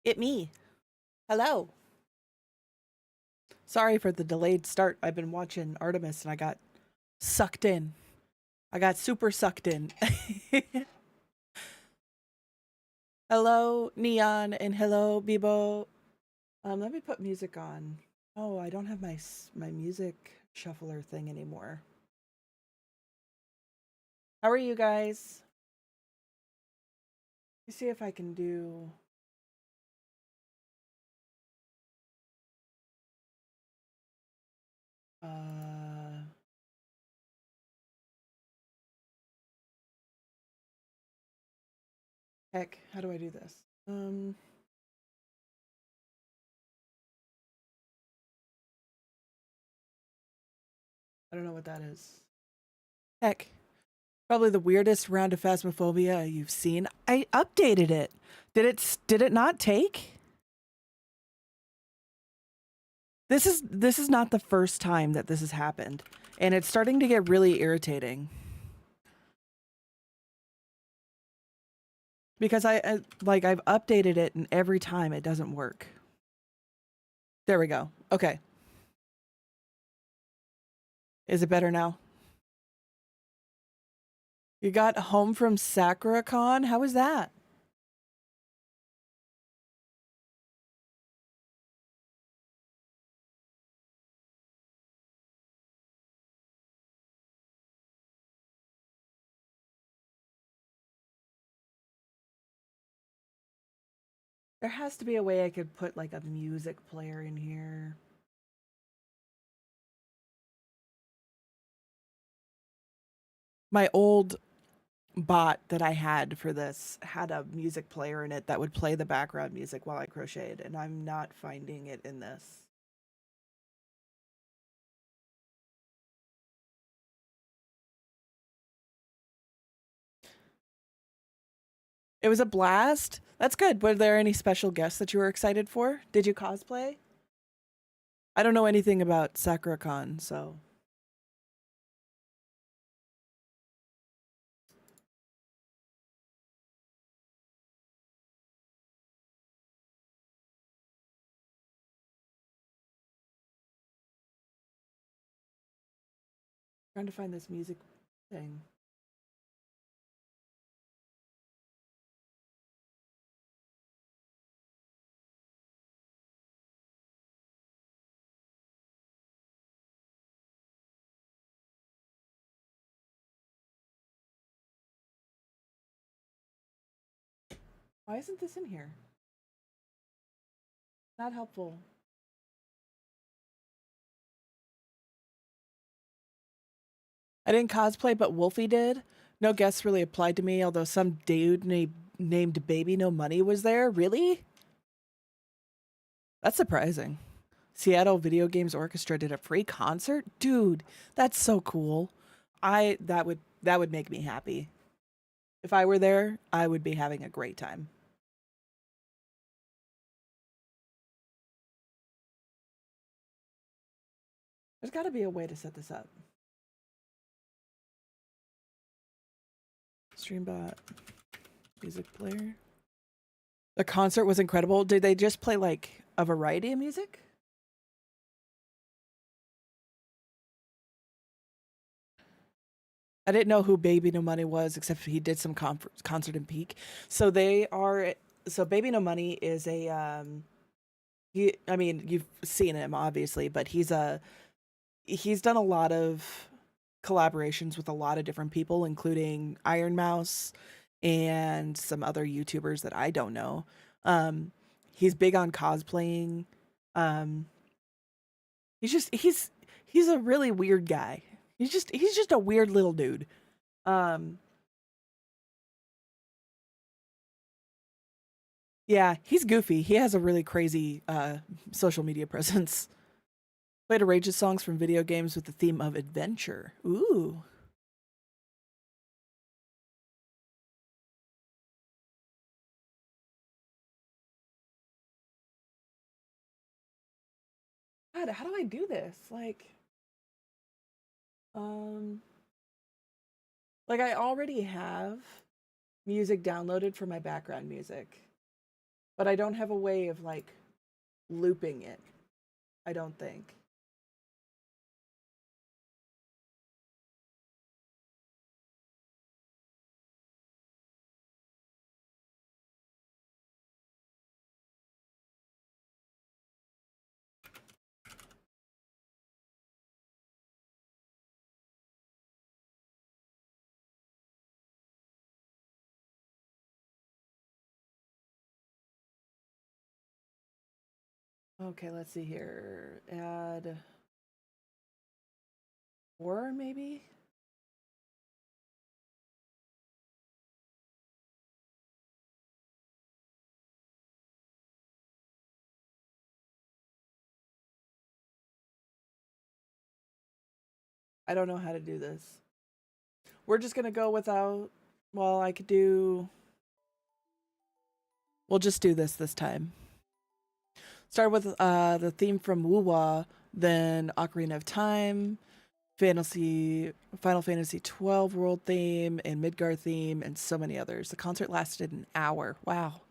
It me. Hello. Sorry for the delayed start. I've been watching Artemis and I got sucked in. I got super sucked in. Hello, Neon, and hello, Bibo. Let me put music on. Oh, I don't have my music shuffler thing anymore. How are you guys? Let me see if I can do. Uh, Heck, how do I do this? I don't know what that is. Heck, probably the weirdest round of Phasmophobia you've seen. I updated it. Did it not take? This is not the first time that this has happened, and it's starting to get really irritating. Because I've updated it and every time it doesn't work. There we go. Okay. Is it better now? You got home from SakuraCon? How was that? There has to be a way I could put like a music player in here. My old bot that I had for this had a music player in it that would play the background music while I crocheted, and I'm not finding it in this. It was a blast. That's good. Were there any special guests that you were excited for? Did you cosplay? I don't know anything about SakuraCon, so trying to find this music thing. Why isn't this in here? Not helpful. I didn't cosplay, but Wolfie did. No guests really applied to me, although some dude named Baby No Money was there. Really? That's surprising. Seattle Video Games Orchestra did a free concert? Dude, that's so cool. That would make me happy. If I were there, I would be having a great time. There's got to be a way to set this up. Streambot music player. The concert was incredible. Did they just play like a variety of music? I didn't know who Baby No Money was, except he did some concert in Peak. So they are. So Baby No Money is a. I mean, you've seen him obviously, but he's done a lot of collaborations with a lot of different people, including Iron Mouse and some other YouTubers that I don't know. Um, he's big on cosplaying. Um, he's a really weird guy. He's just a weird little dude. Um, yeah, he's goofy. He has a really crazy social media presence. Played outrageous songs from video games with the theme of adventure. Ooh. God, how do I do this? Um, like I already have music downloaded for my background music. but I don't have a way of like looping it. I don't think. Okay, let's see here. Add 4 maybe? I don't know how to do this. We're just gonna go without. Well, I could do. We'll just do this time. Start with the theme from Wuwa, then Ocarina of Time, Final Fantasy 12 world theme, and Midgar theme, and so many others. The concert lasted an hour. Wow.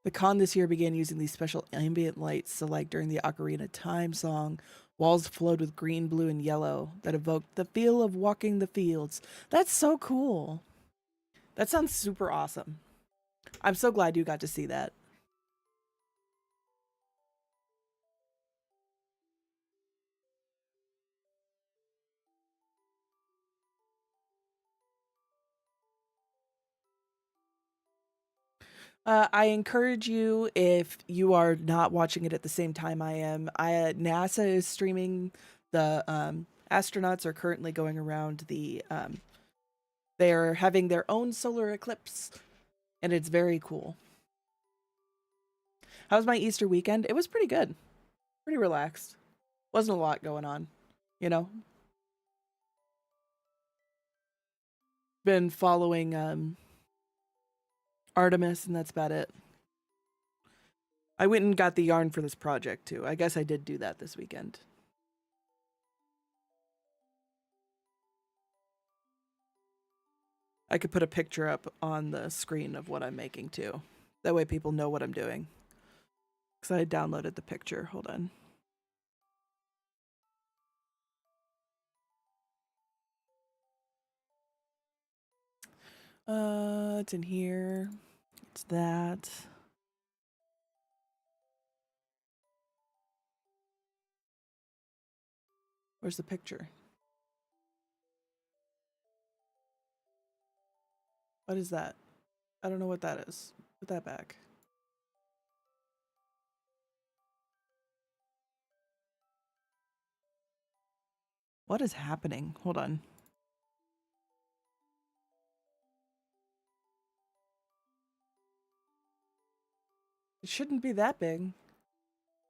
The con this year began using these special ambient lights, so like during the Ocarina of Time song, walls flowed with green, blue, and yellow that evoked the feel of walking the fields. That's so cool. That sounds super awesome. I'm so glad you got to see that. I encourage you, if you are not watching it at the same time I am, NASA is streaming. The astronauts are currently going around they're having their own solar eclipse, and it's very cool. How was my Easter weekend? It was pretty good. Pretty relaxed. Wasn't a lot going on, you know? Been following Artemis, and that's about it. I went and got the yarn for this project too. I guess I did do that this weekend. I could put a picture up on the screen of what I'm making too. That way people know what I'm doing. Because I downloaded the picture. Hold on. It's in here. It's that. Where's the picture? What is that? I don't know what that is. Put that back. What is happening? Hold on. It shouldn't be that big.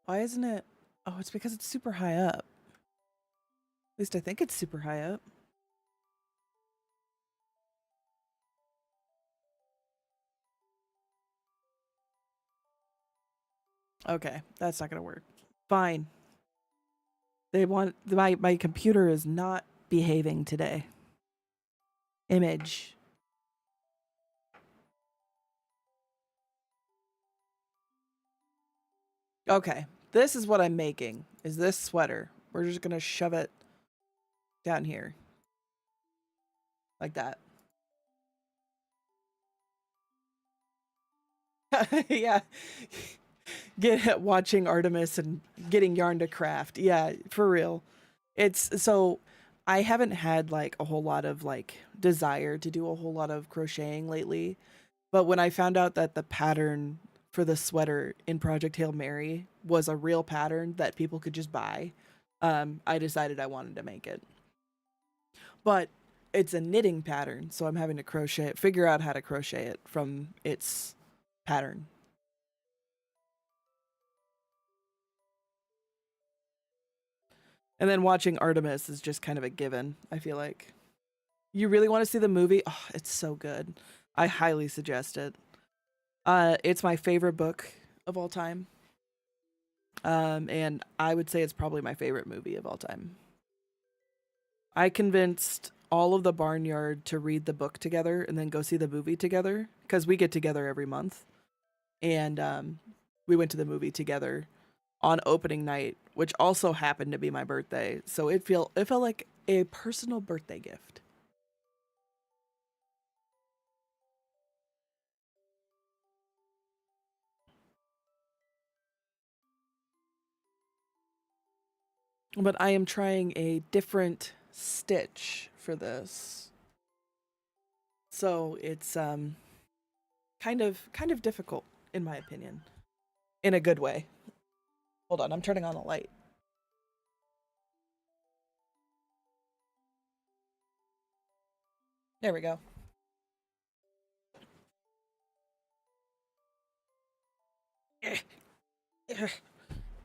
Why isn't it? Oh, it's because it's super high up. At least I think it's super high up. Okay, that's not gonna work. Fine. They want my computer is not behaving today. Image. Okay, this is what I'm making. Is this sweater? We're just gonna shove it down here, like that. Yeah, get watching Artemis and getting yarn to craft. Yeah, for real. It's so I haven't had like a whole lot of like desire to do a whole lot of crocheting lately. But when I found out that the pattern for the sweater in Project Hail Mary was a real pattern that people could just buy, I decided I wanted to make it. But it's a knitting pattern, so I'm having to figure out how to crochet it from its pattern. And then watching Artemis is just kind of a given, I feel like. You really want to see the movie? Oh, it's so good. I highly suggest it. It's my favorite book of all time. And I would say it's probably my favorite movie of all time. I convinced all of the barnyard to read the book together and then go see the movie together because we get together every month. And we went to the movie together on opening night, which also happened to be my birthday. So it felt like a personal birthday gift. But I am trying a different stitch for this. So it's kind of difficult in my opinion, in a good way. Hold on, I'm turning on the light. There we go.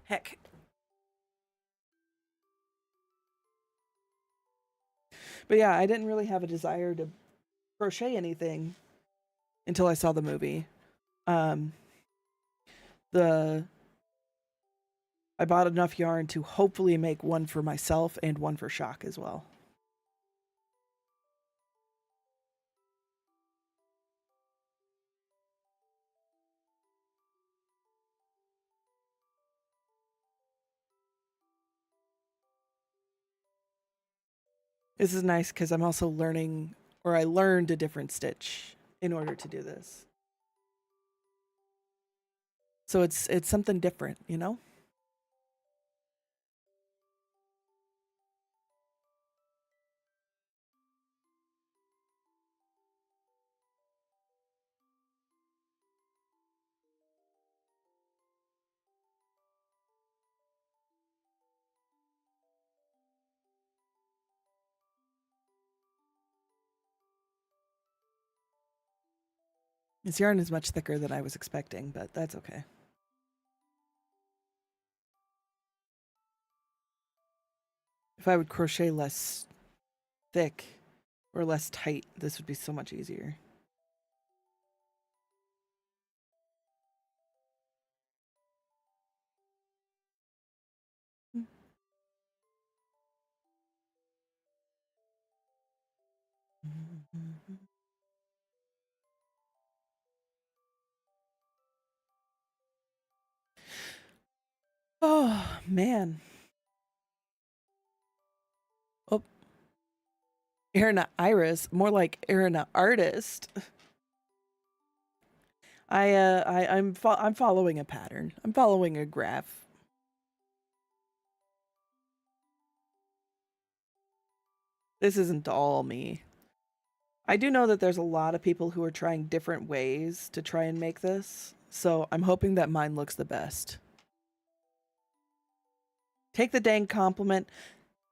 Heck. But yeah, I didn't really have a desire to crochet anything until I saw the movie. Um, the I bought enough yarn to hopefully make one for myself and one for Shock as well. This is nice because I'm also learning, or I learned a different stitch in order to do this. So it's something different, you know? This yarn is much thicker than I was expecting, but that's okay. If I would crochet less thick or less tight, this would be so much easier. Oh man. Oh, Erina Iris, more like Erina Artist. I'm following a pattern. I'm following a graph. This isn't all me. I do know that there's a lot of people who are trying different ways to try and make this, so I'm hoping that mine looks the best. Take the dang compliment.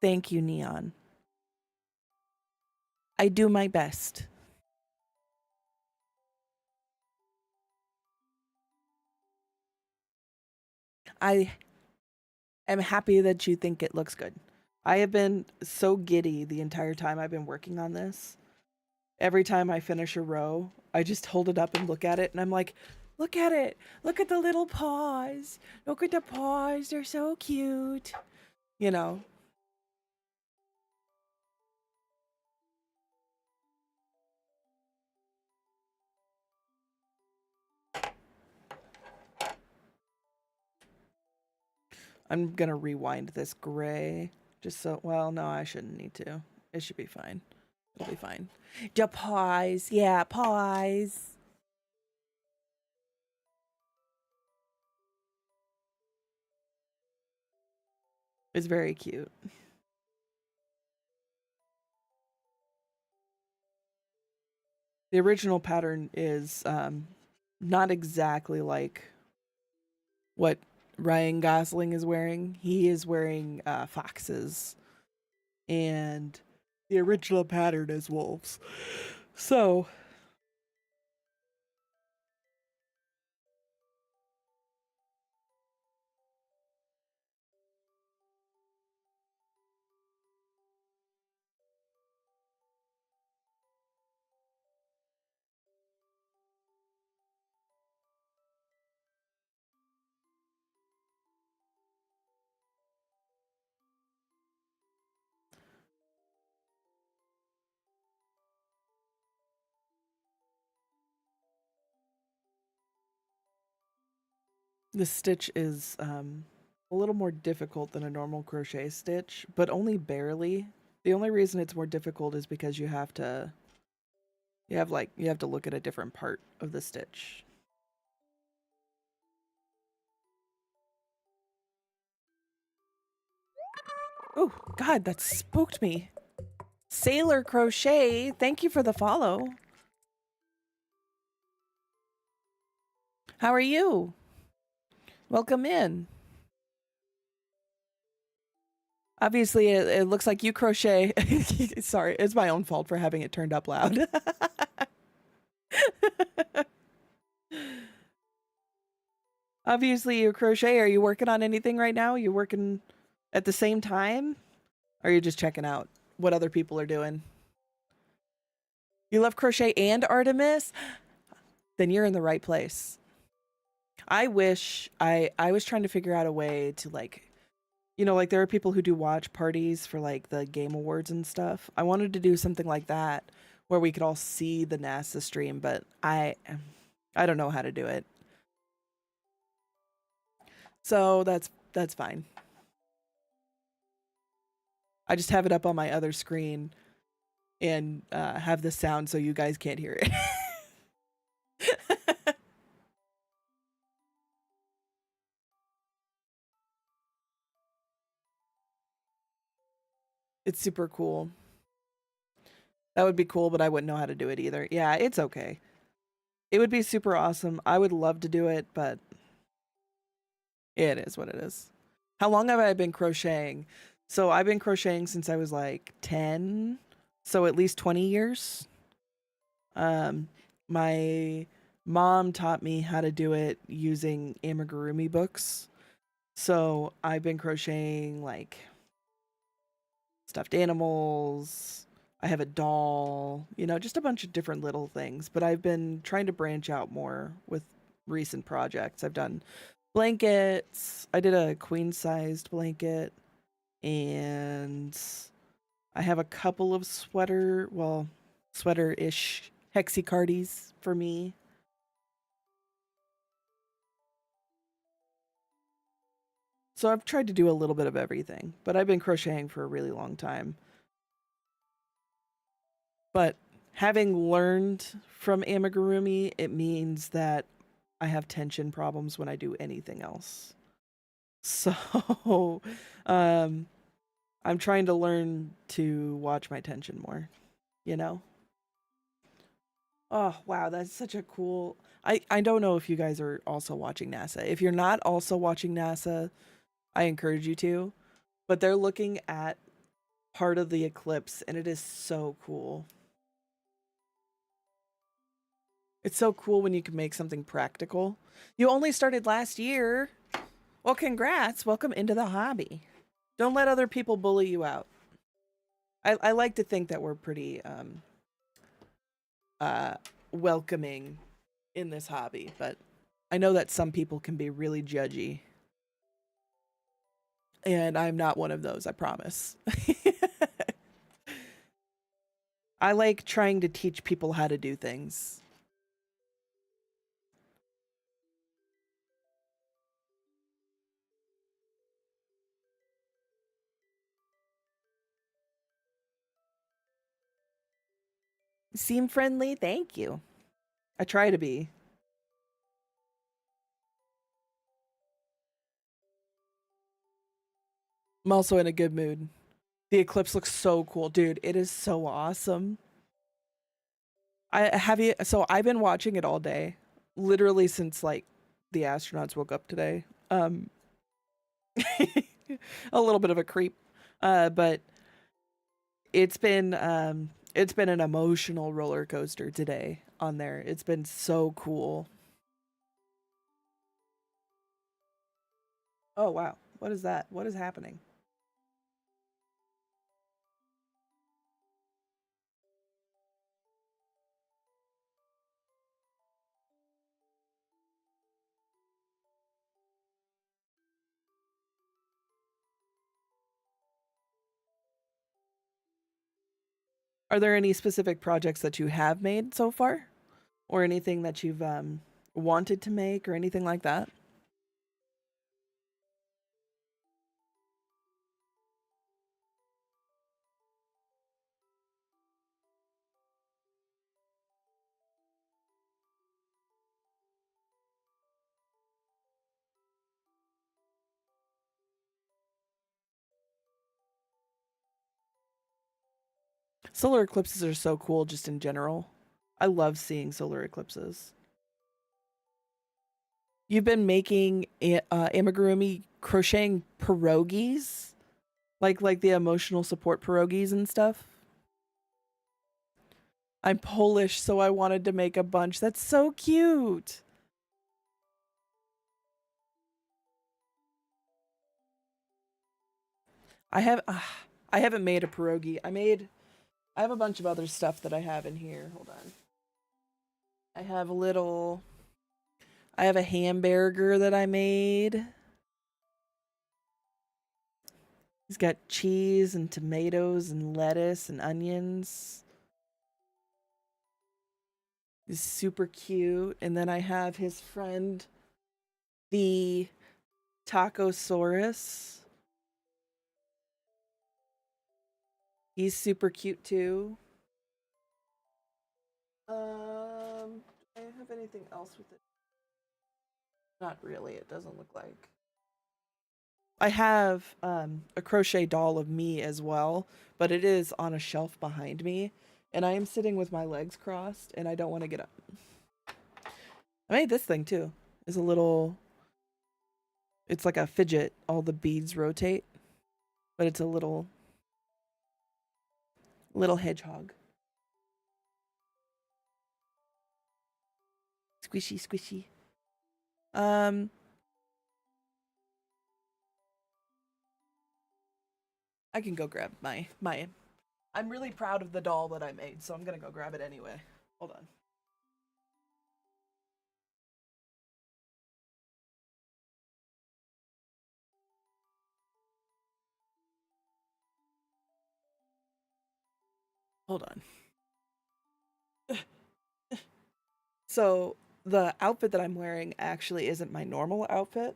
Thank you, Neon. I do my best. I am happy that you think it looks good. I have been so giddy the entire time I've been working on this. Every time I finish a row, I just hold it up and look at it, and I'm like, look at it. Look at the little paws. Look at the paws. They're so cute. You know, I'm going to rewind this gray just so, well, no, I shouldn't need to. It should be fine. It'll be fine. The paws. Yeah, paws. It's very cute. The original pattern is not exactly like what Ryan Gosling is wearing. He is wearing foxes, and the original pattern is wolves. So The stitch is a little more difficult than a normal crochet stitch, but only barely. The only reason it's more difficult is because you have to look at a different part of the stitch. Oh, God, that spooked me. Sailor Crochet, thank you for the follow. How are you? Welcome in. Obviously, it looks like you crochet. Sorry, it's my own fault for having it turned up loud. Obviously, you crochet. Are you working on anything right now? You working at the same time? Or are you just checking out what other people are doing? You love crochet and Artemis? Then you're in the right place. I wish I was trying to figure out a way to like, you know, like there are people who do watch parties for like the game awards and stuff. I wanted to do something like that where we could all see the NASA stream, but I don't know how to do it. So that's fine. I just have it up on my other screen and have the sound so you guys can't hear it. It's super cool. That would be cool, but I wouldn't know how to do it either. Yeah, it's okay. It would be super awesome. I would love to do it, but it is what it is. How long have I been crocheting? So I've been crocheting since I was like 10, so at least 20 years. My mom taught me how to do it using amigurumi books. So I've been crocheting like stuffed animals. I have a doll, you know, just a bunch of different little things. But I've been trying to branch out more with recent projects. I've done blankets. I did a queen-sized blanket, and I have a couple of sweater-ish hexicardies for me. So I've tried to do a little bit of everything, but I've been crocheting for a really long time. But having learned from amigurumi, it means that I have tension problems when I do anything else. So, um, I'm trying to learn to watch my tension more, you know? Oh, wow, that's such a cool. I don't know if you guys are also watching NASA. If you're not also watching NASA, I encourage you to. But they're looking at part of the eclipse and it is so cool. It's so cool when you can make something practical. You only started last year. Well, congrats. Welcome into the hobby. Don't let other people bully you out. I like to think that we're pretty uh, welcoming in this hobby, but I know that some people can be really judgy. And I'm not one of those, I promise. I like trying to teach people how to do things. Seem friendly? Thank you. I try to be. I'm also in a good mood. The eclipse looks so cool, dude. It is so awesome. I've been watching it all day. Literally since like the astronauts woke up today. A little bit of a creep. But it's been an emotional roller coaster today on there. It's been so cool. Oh wow. What is that? What is happening? Are there any specific projects that you have made so far? Or anything that you've wanted to make or anything like that? Solar eclipses are so cool just in general. I love seeing solar eclipses. You've been making amigurumi crocheting pierogies? Like the emotional support pierogies and stuff? I'm Polish, so I wanted to make a bunch. That's so cute. I have I haven't made a pierogi. I have a bunch of other stuff that I have in here. Hold on. I have a little I have a hamburger that I made. He's got cheese and tomatoes and lettuce and onions. He's super cute. And then I have his friend, the Tacosaurus. He's super cute too. Do I have anything else with it? Not really. It doesn't look like. I have a crochet doll of me as well, but it is on a shelf behind me, and I am sitting with my legs crossed, and I don't want to get up. I made this thing too. It's a little. It's like a fidget. All the beads rotate, but it's a little hedgehog. Squishy, squishy. I can go grab my. I'm really proud of the doll that I made, so I'm gonna go grab it anyway. Hold on. Hold on. So the outfit that I'm wearing actually isn't my normal outfit.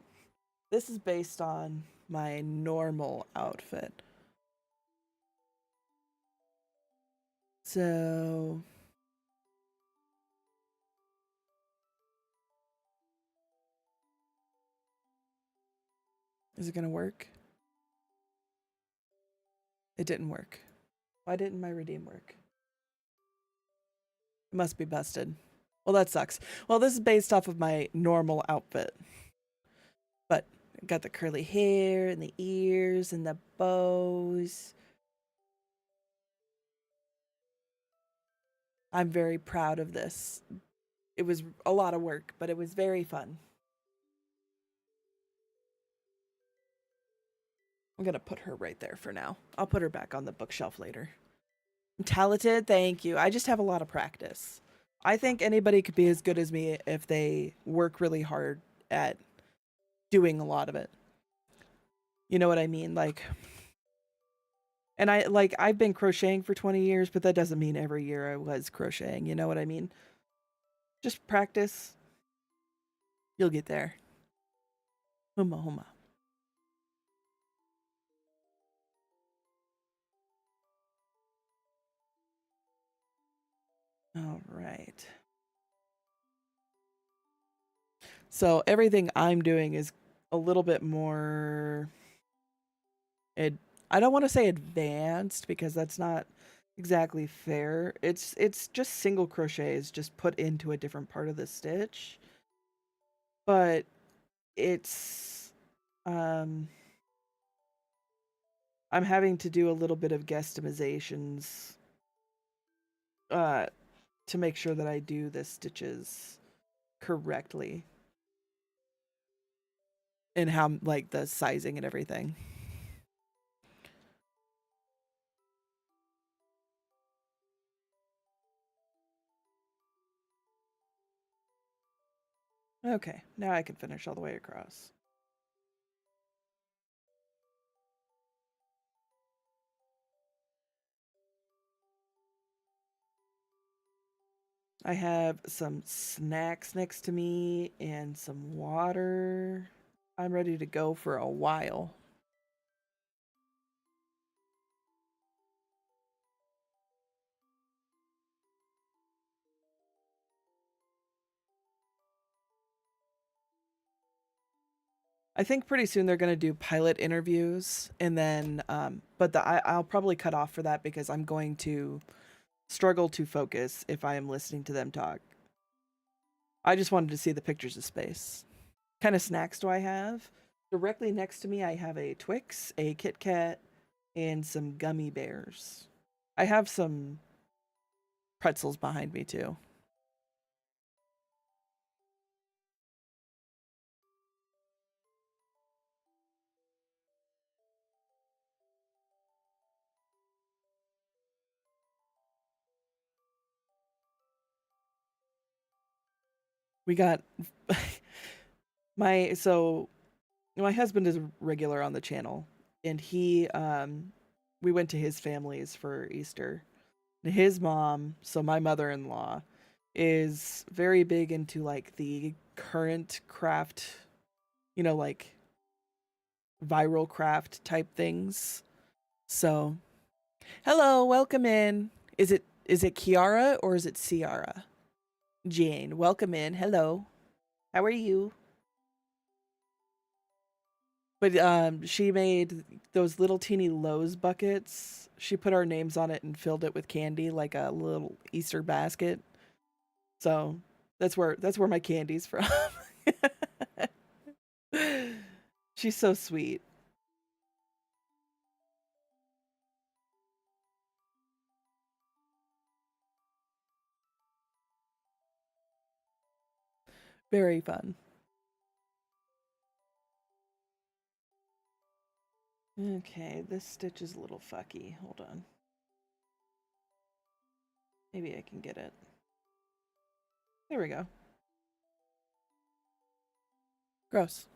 This is based on my normal outfit. So is it gonna work? It didn't work. Why didn't my redeem work? It must be busted. Well, that sucks. Well, this is based off of my normal outfit. But I got the curly hair and the ears and the bows. I'm very proud of this. It was a lot of work, but it was very fun. I'm going to put her right there for now. I'll put her back on the bookshelf later. I'm talented, thank you. I just have a lot of practice. I think anybody could be as good as me if they work really hard at doing a lot of it. You know what I mean? And I've been crocheting for 20 years, but that doesn't mean every year I was crocheting. You know what I mean? Just practice. You'll get there. Huma huma. All right. So everything I'm doing is a little bit more I don't want to say advanced because that's not exactly fair. It's just single crochets just put into a different part of the stitch. But it's I'm having to do a little bit of guesstimations to make sure that I do the stitches correctly and how like the sizing and everything. Okay, now I can finish all the way across. I have some snacks next to me and some water. I'm ready to go for a while. I think pretty soon they're going to do pilot interviews, and then, but I'll probably cut off for that because I'm going to struggle to focus if I am listening to them talk. I just wanted to see the pictures of space. What kind of snacks do I have? Directly next to me, I have a Twix, a Kit Kat, and some gummy bears. I have some pretzels behind me too. We got my so my husband is regular on the channel, and he we went to his family's for Easter. His mom, so my mother-in-law, is very big into like the current craft, like viral craft type things. So, hello, welcome in. Is it Kiara or is it Ciara? Jane, welcome in. Hello. How are you? But she made those little teeny Lowe's buckets. She put our names on it and filled it with candy like a little Easter basket. So that's where my candy's from. She's so sweet. Very fun. Okay, this stitch is a little fucky. Hold on. Maybe I can get it. There we go. Gross.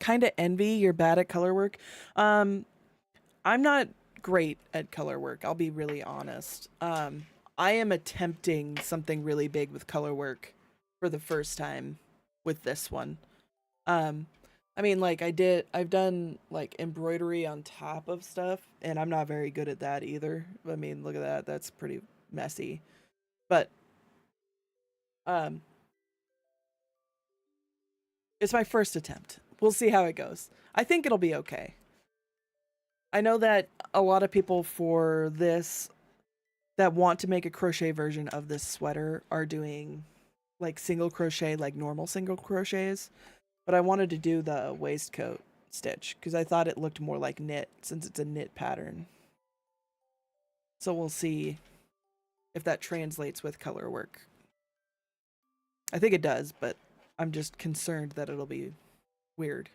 Kind of envy you're bad at color work. I'm not great at color work. I'll be really honest. I am attempting something really big with color work for the first time with this one. Um, I mean, like I've done like embroidery on top of stuff, and I'm not very good at that either. I mean, look at that. That's pretty messy. But um, it's my first attempt. We'll see how it goes. I think it'll be okay. I know that a lot of people for this that want to make a crochet version of this sweater are doing like single crochet, like normal single crochets. But I wanted to do the waistcoat stitch because I thought it looked more like knit since it's a knit pattern. So we'll see if that translates with color work. I think it does, but I'm just concerned that it'll be weird.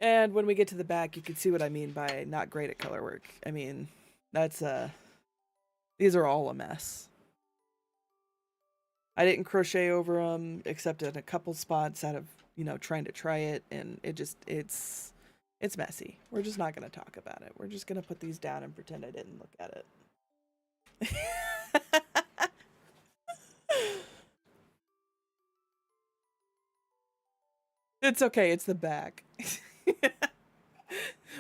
And when we get to the back, you can see what I mean by not great at color work. I mean, that's these are all a mess. I didn't crochet over them except in a couple spots out of, trying to try it, and it's messy. We're just not going to talk about it. We're just going to put these down and pretend I didn't look at it. It's okay. It's the back.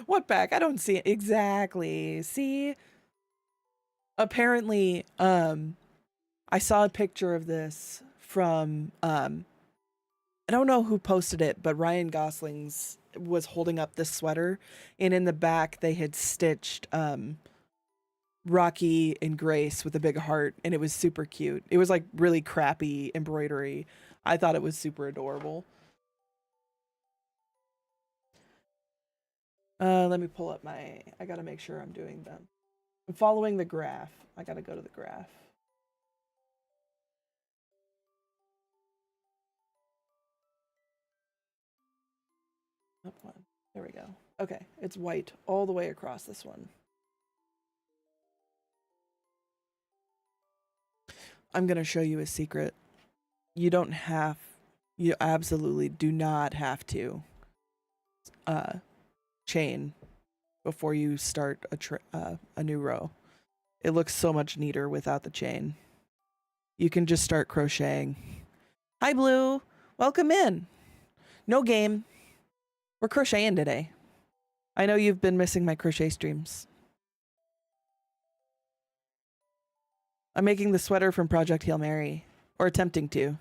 What back? I don't see it. Exactly. See? Apparently, I saw a picture of this from I don't know who posted it, but Ryan Gosling's was holding up this sweater, and in the back they had stitched Rocky and Grace with a big heart, and it was super cute. It was like really crappy embroidery. I thought it was super adorable. Let me pull up my. I gotta make sure I'm doing them. I'm following the graph. I gotta go to the graph. Up one. There we go. Okay, it's white all the way across this one. I'm gonna show you a secret. You don't have. You absolutely do not have to uh, chain before you start a new row. It looks so much neater without the chain. You can just start crocheting. Hi, Blue. Welcome in. No game. We're crocheting today. I know you've been missing my crochet streams. I'm making the sweater from Project Hail Mary, or attempting to.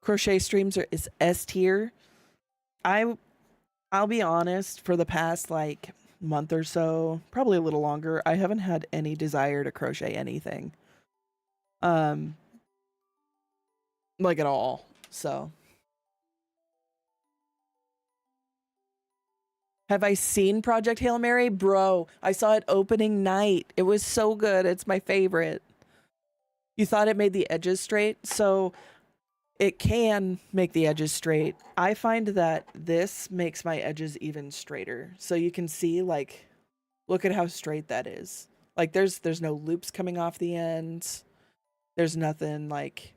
crochet streams is S tier. I I'll be honest, for the past like month or so, probably a little longer, I haven't had any desire to crochet anything. Um like at all. So, have I seen Project Hail Mary? Bro, I saw it opening night. It was so good. It's my favorite. You thought it made the edges straight? So, it can make the edges straight. I find that this makes my edges even straighter. So you can see, like, look at how straight that is. Like there's no loops coming off the ends. There's nothing like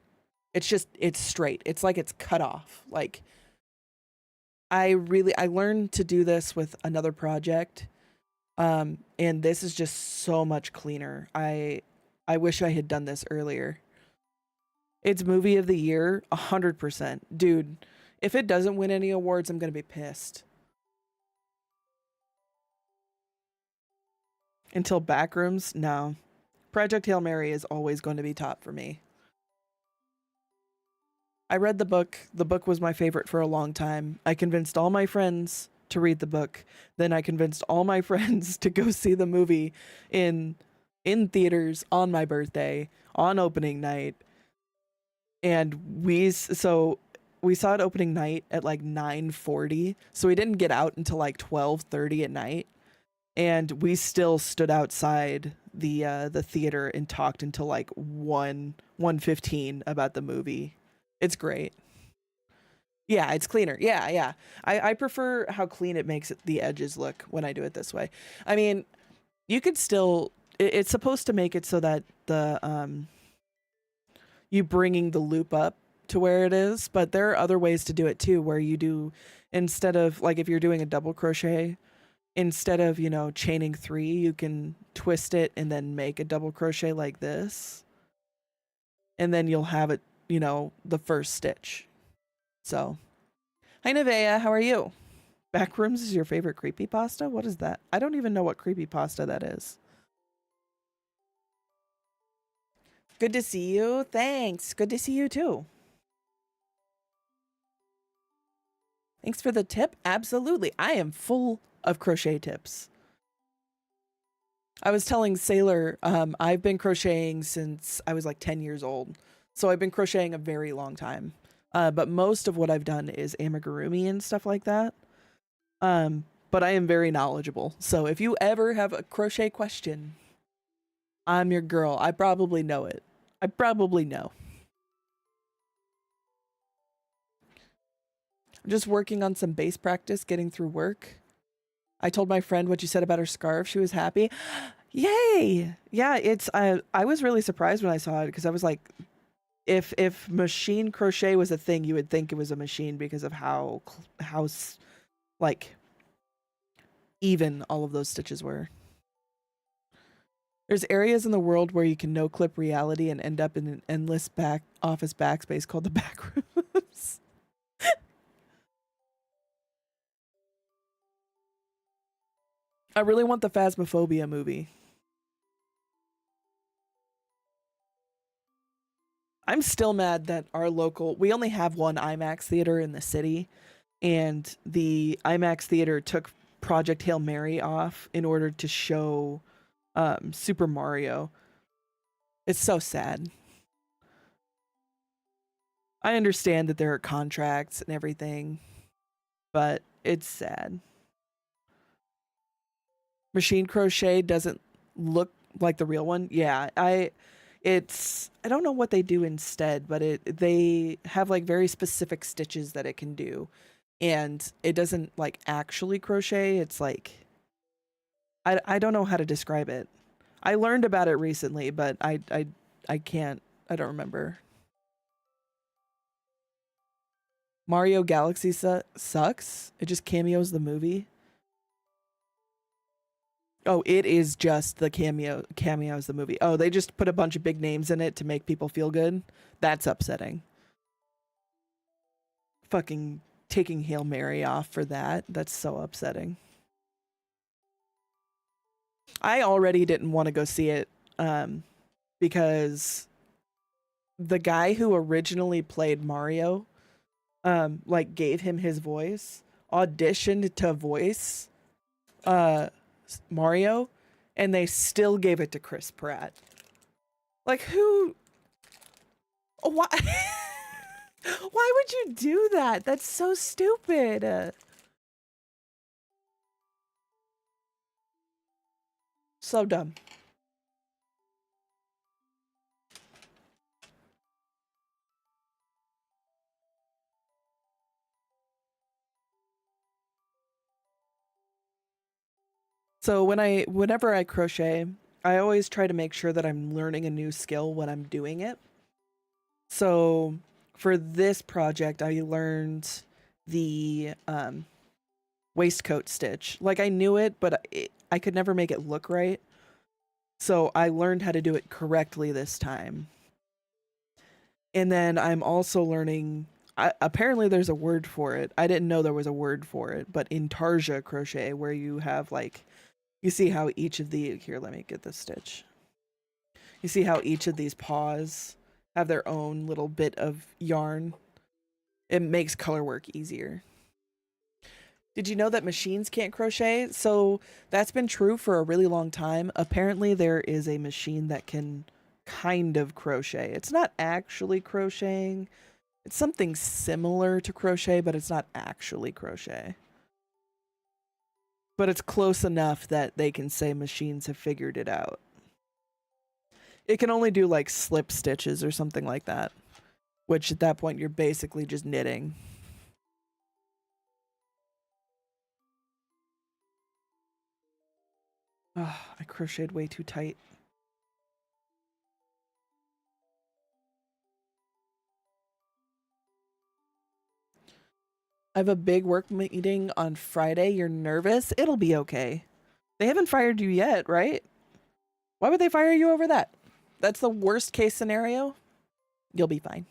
it's straight. It's like it's cut off. Like I learned to do this with another project. And this is just so much cleaner. I wish I had done this earlier. It's movie of the year, 100%. Dude, if it doesn't win any awards, I'm gonna be pissed. Until Backrooms, no. Project Hail Mary is always going to be top for me. I read the book. The book was my favorite for a long time. I convinced all my friends to read the book. Then I convinced all my friends to go see the movie in theaters on my birthday, on opening night. And we saw it opening night at like 9:40. So we didn't get out until like 12:30 at night. And we still stood outside the theater and talked until like 1:15 about the movie. It's great. Yeah, it's cleaner. Yeah, yeah. I prefer how clean it makes the edges look when I do it this way. I mean, you could still it's supposed to make it so that the you bringing the loop up to where it is, but there are other ways to do it too, where you do, instead of like if you're doing a double crochet, instead of, chaining 3, you can twist it and then make a double crochet like this. And then you'll have it, the first stitch. So, hi Nevaeh, how are you? Backrooms is your favorite creepypasta? What is that? I don't even know what creepypasta that is. Good to see you. Thanks. Good to see you too. Thanks for the tip. Absolutely. I am full of crochet tips. I was telling Sailor, I've been crocheting since I was like 10 years old. So I've been crocheting a very long time. But most of what I've done is amigurumi and stuff like that. But I am very knowledgeable. So if you ever have a crochet question, I'm your girl. I probably know it. I probably know. I'm just working on some bass practice, getting through work. I told my friend what you said about her scarf. She was happy. Yay! Yeah, it's I was really surprised when I saw it because I was like, if machine crochet was a thing, you would think it was a machine because of how like even all of those stitches were. There's areas in the world where you can no clip reality and end up in an endless back office backspace called the back rooms. I really want the Phasmophobia movie. I'm still mad that we only have one IMAX theater in the city, and the IMAX theater took Project Hail Mary off in order to show Super Mario. It's so sad. I understand that there are contracts and everything, but it's sad. Machine crochet doesn't look like the real one. Yeah, I don't know what they do instead, but they have like very specific stitches that it can do. And it doesn't like actually crochet. It's like I don't know how to describe it. I learned about it recently, but I can't, I don't remember. Mario Galaxy sucks. It just cameos the movie. Oh, it is just the cameos the movie. Oh, they just put a bunch of big names in it to make people feel good. That's upsetting. Fucking taking Hail Mary off for that. That's so upsetting. I already didn't want to go see it because the guy who originally played Mario like gave him his voice, auditioned to voice uh Mario, and they still gave it to Chris Pratt. Like who? Why? Why would you do that? That's so stupid. So dumb. So whenever I crochet, I always try to make sure that I'm learning a new skill when I'm doing it. So for this project, I learned the waistcoat stitch. Like I knew it, but I could never make it look right. So I learned how to do it correctly this time. And then I'm also learning, apparently there's a word for it. I didn't know there was a word for it, but intarsia crochet, where you have like, you see how each of the, here, let me get this stitch. You see how each of these paws have their own little bit of yarn. It makes color work easier. Did you know that machines can't crochet? So that's been true for a really long time. Apparently there is a machine that can kind of crochet. It's not actually crocheting. It's something similar to crochet, but it's not actually crochet. But it's close enough that they can say machines have figured it out. It can only do like slip stitches or something like that, which at that point you're basically just knitting. Oh, I crocheted way too tight. I have a big work meeting on Friday. You're nervous? It'll be okay. They haven't fired you yet, right? Why would they fire you over that? That's the worst case scenario. You'll be fine.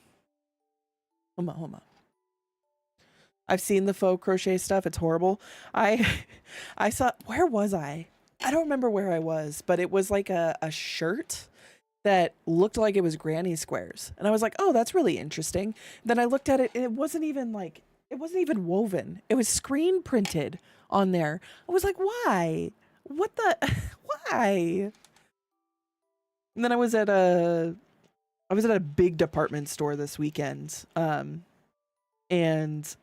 Homa. I've seen the faux crochet stuff. It's horrible. I saw, where was I? I don't remember where I was, but it was like a shirt that looked like it was granny squares. And I was like, oh, that's really interesting. Then I looked at it and it wasn't even woven. It was screen printed on there. I was like, why? What the why? And then I was at a big department store this weekend. And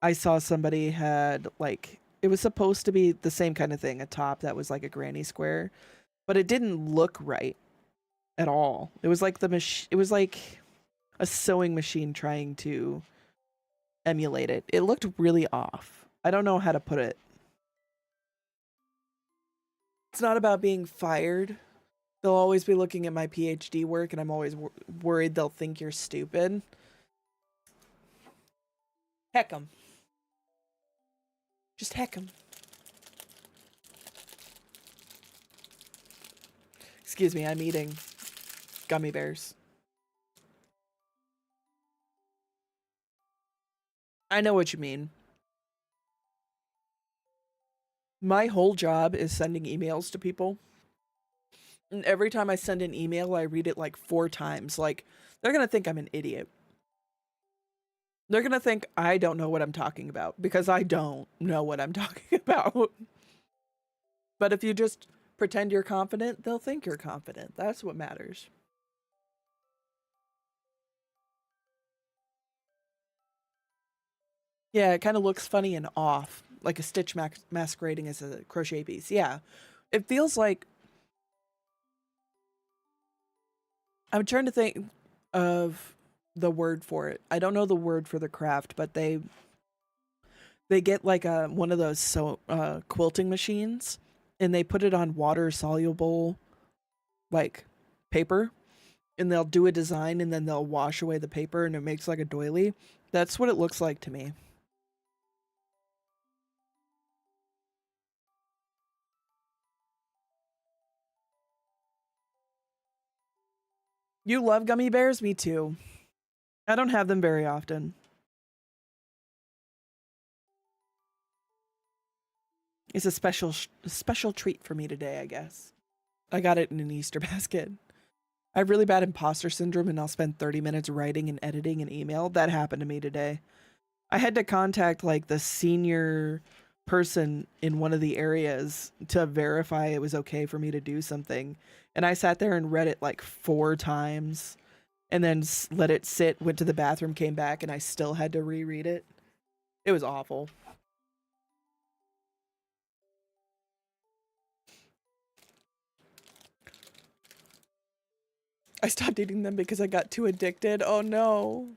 I saw somebody had like, it was supposed to be the same kind of thing, a top that was like a granny square, but it didn't look right at all. It was like it was like a sewing machine trying to emulate it. It looked really off. I don't know how to put it. It's not about being fired. They'll always be looking at my PhD work, and I'm always worried they'll think you're stupid. Heck 'em. Just heck 'em. Excuse me, I'm eating gummy bears. I know what you mean. My whole job is sending emails to people. And every time I send an email, I read it like 4 times. Like, they're going to think I'm an idiot. They're going to think I don't know what I'm talking about, because I don't know what I'm talking about. But if you just pretend you're confident, they'll think you're confident. That's what matters. Yeah, it kind of looks funny and off, like a stitch masquerading as a crochet piece. Yeah, it feels like, I'm trying to think of the word for it. I don't know the word for the craft, but they get like a one of those quilting machines, and they put it on water soluble like paper, and they'll do a design and then they'll wash away the paper and it makes like a doily. That's what it looks like to me. You love gummy bears? Me too. I don't have them very often. It's a special treat for me today, I guess. I got it in an Easter basket. I have really bad imposter syndrome and I'll spend 30 minutes writing and editing an email. That happened to me today. I had to contact like the senior person in one of the areas to verify it was okay for me to do something. And I sat there and read it like 4 times and then let it sit, went to the bathroom, came back, and I still had to reread it. It was awful. I stopped eating them because I got too addicted. Oh no.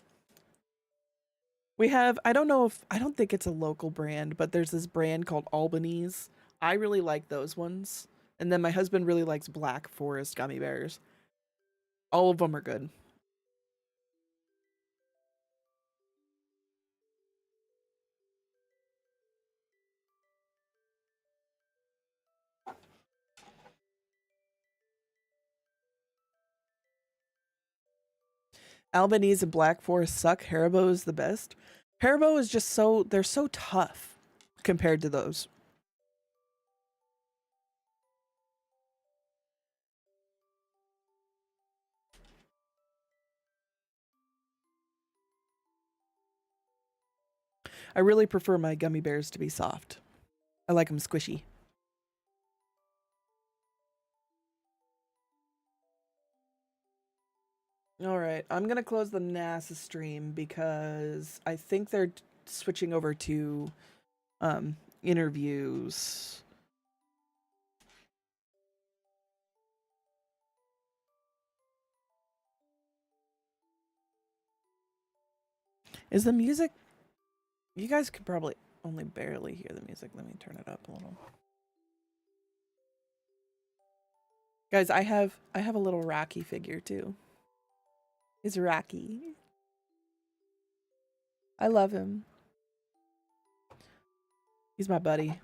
We have, I don't think it's a local brand, but there's this brand called Albanese. I really like those ones. And then my husband really likes Black Forest gummy bears. All of them are good. Albanese and Black Forest suck. Haribo is the best. Haribo is just they're so tough compared to those. I really prefer my gummy bears to be soft. I like them squishy. All right, I'm gonna close the NASA stream because I think they're switching over to interviews. Is the music? You guys could probably only barely hear the music. Let me turn it up a little. Guys, I have a little Rocky figure too. He's Rocky. I love him. He's my buddy.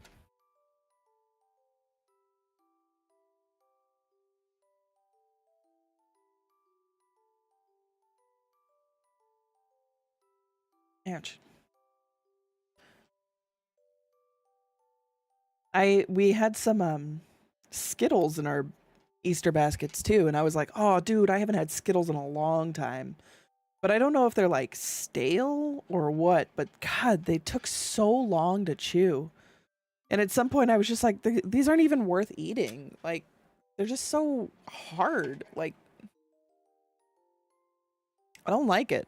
Ouch. We had some Skittles in our Easter baskets too, and I was like, "Oh, dude, I haven't had Skittles in a long time." But I don't know if they're like stale or what, but god, they took so long to chew. And at some point I was just like, these aren't even worth eating. Like they're just so hard. Like I don't like it.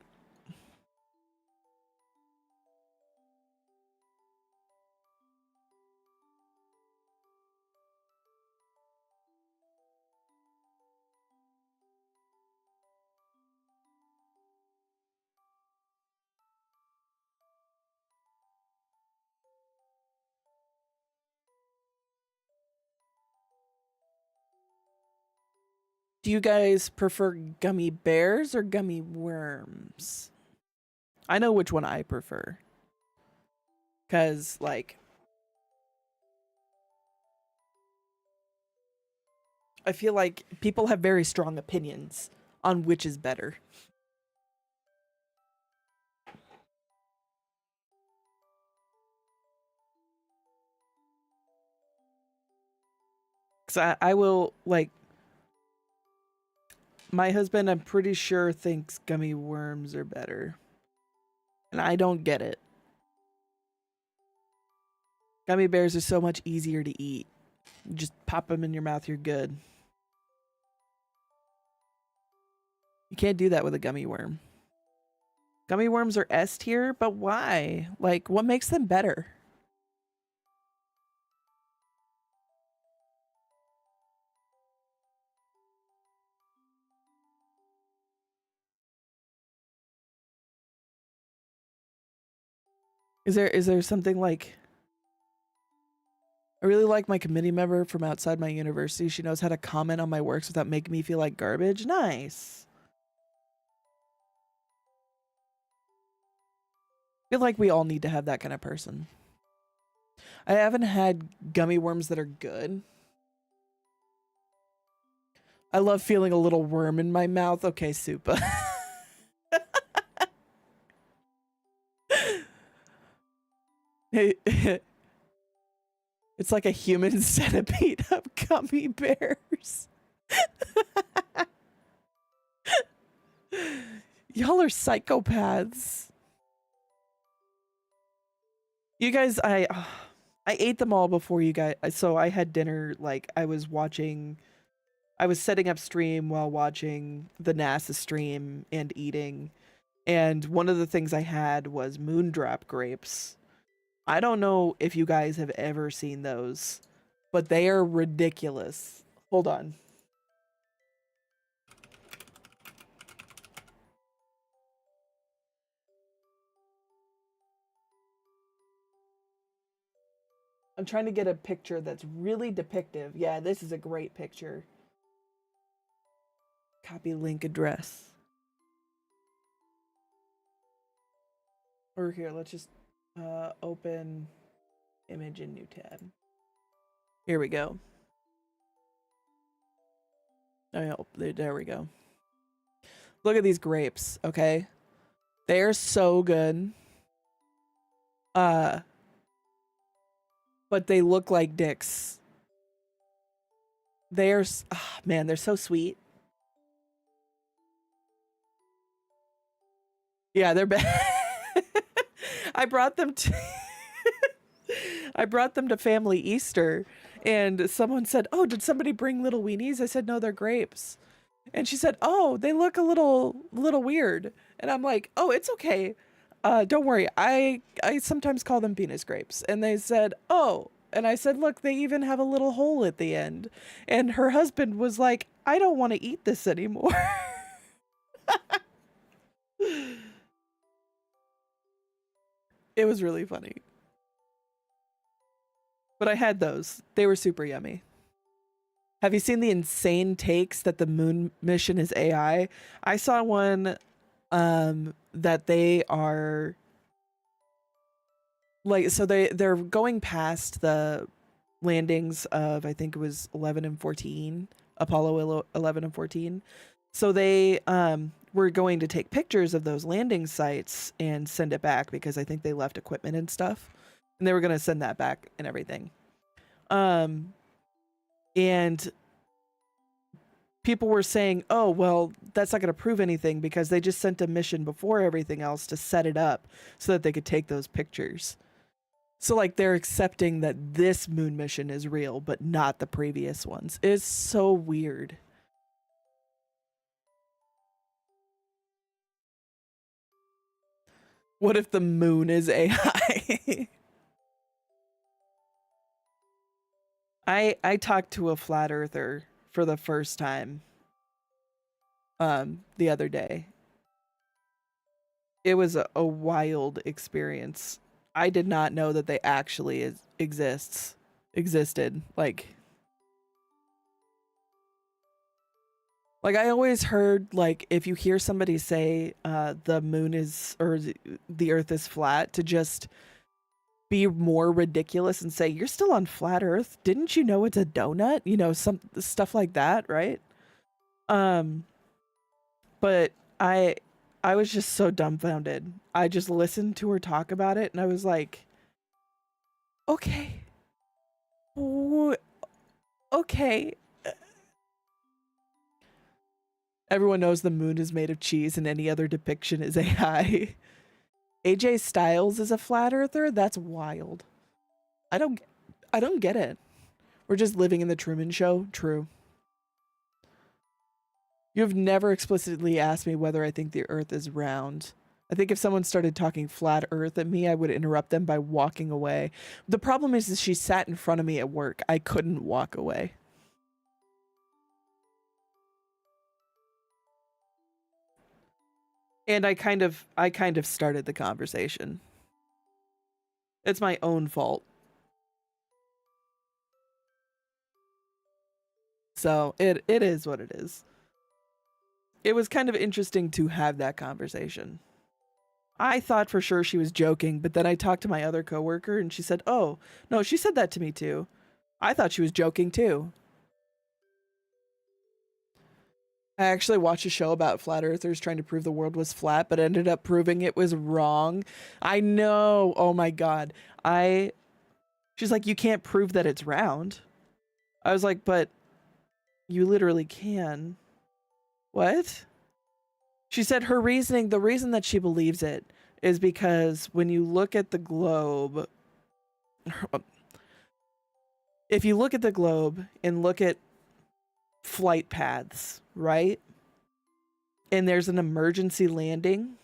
Do you guys prefer gummy bears or gummy worms? I know which one I prefer. Cause like I feel like people have very strong opinions on which is better. Cause I will like my husband, I'm pretty sure, thinks gummy worms are better. And I don't get it. Gummy bears are so much easier to eat. You just pop them in your mouth, you're good. You can't do that with a gummy worm. Gummy worms are S tier, but why? Like, what makes them better? Is there something like I really like my committee member from outside my university. She knows how to comment on my works without making me feel like garbage. Nice. I feel like we all need to have that kind of person. I haven't had gummy worms that are good. I love feeling a little worm in my mouth. Okay, Supa. It's like a human centipede of gummy bears. Y'all are psychopaths. You guys, I ate them all before you guys. So I had dinner. Like I was setting up stream while watching the NASA stream and eating. And one of the things I had was moondrop grapes. I don't know if you guys have ever seen those, but they are ridiculous. Hold on. I'm trying to get a picture that's really depictive. Yeah, this is a great picture. Copy link address. Or here, let's just open image in new tab. Here we go. Oh, there we go. Look at these grapes, okay? They're so good. But they look like dicks. They're, man, they're so sweet. Yeah, they're bad. I brought them to I brought them to family Easter, and someone said, "Oh, did somebody bring little weenies?" I said, "No, they're grapes." And she said, "Oh, they look a little weird." And I'm like, "Oh, it's okay. Don't worry. I sometimes call them Venus grapes." And they said, "Oh." And I said, "Look, they even have a little hole at the end." And her husband was like, "I don't want to eat this anymore." It was really funny. But I had those. They were super yummy. Have you seen the insane takes that the moon mission is AI? I saw one that they are like, so they're going past the landings of, I think it was 11 and 14, Apollo 11 and 14. So they were going to take pictures of those landing sites and send it back because I think they left equipment and stuff. And they were going to send that back and everything. And people were saying, "Oh, well, that's not going to prove anything because they just sent a mission before everything else to set it up so that they could take those pictures." So like they're accepting that this moon mission is real, but not the previous ones. It's so weird. What if the moon is AI? I talked to a flat earther for the first time the other day. It was a wild experience. I did not know that they actually existed. Like I always heard, like, if you hear somebody say the moon is, or the earth is flat, to just be more ridiculous and say, "You're still on flat earth. Didn't you know it's a donut?" You know, some stuff like that, right? Um, but I was just so dumbfounded. I just listened to her talk about it and I was like, "Okay. Okay." Everyone knows the moon is made of cheese and any other depiction is AI. AJ Styles is a flat earther? That's wild. I don't get it. We're just living in the Truman Show. True. You've never explicitly asked me whether I think the earth is round. I think if someone started talking flat earth at me, I would interrupt them by walking away. The problem is she sat in front of me at work. I couldn't walk away. And I kind of started the conversation. It's my own fault. So it is what it is. It was kind of interesting to have that conversation. I thought for sure she was joking, but then I talked to my other coworker and she said, "Oh, no, she said that to me too." I thought she was joking too. I actually watched a show about flat earthers trying to prove the world was flat, but ended up proving it was wrong. I know. Oh my God. She's like, "You can't prove that it's round." I was like, "But you literally can." What? She said her reasoning, the reason that she believes it is because when you look at the globe, if you look at the globe and look at flight paths, right? And there's an emergency landing,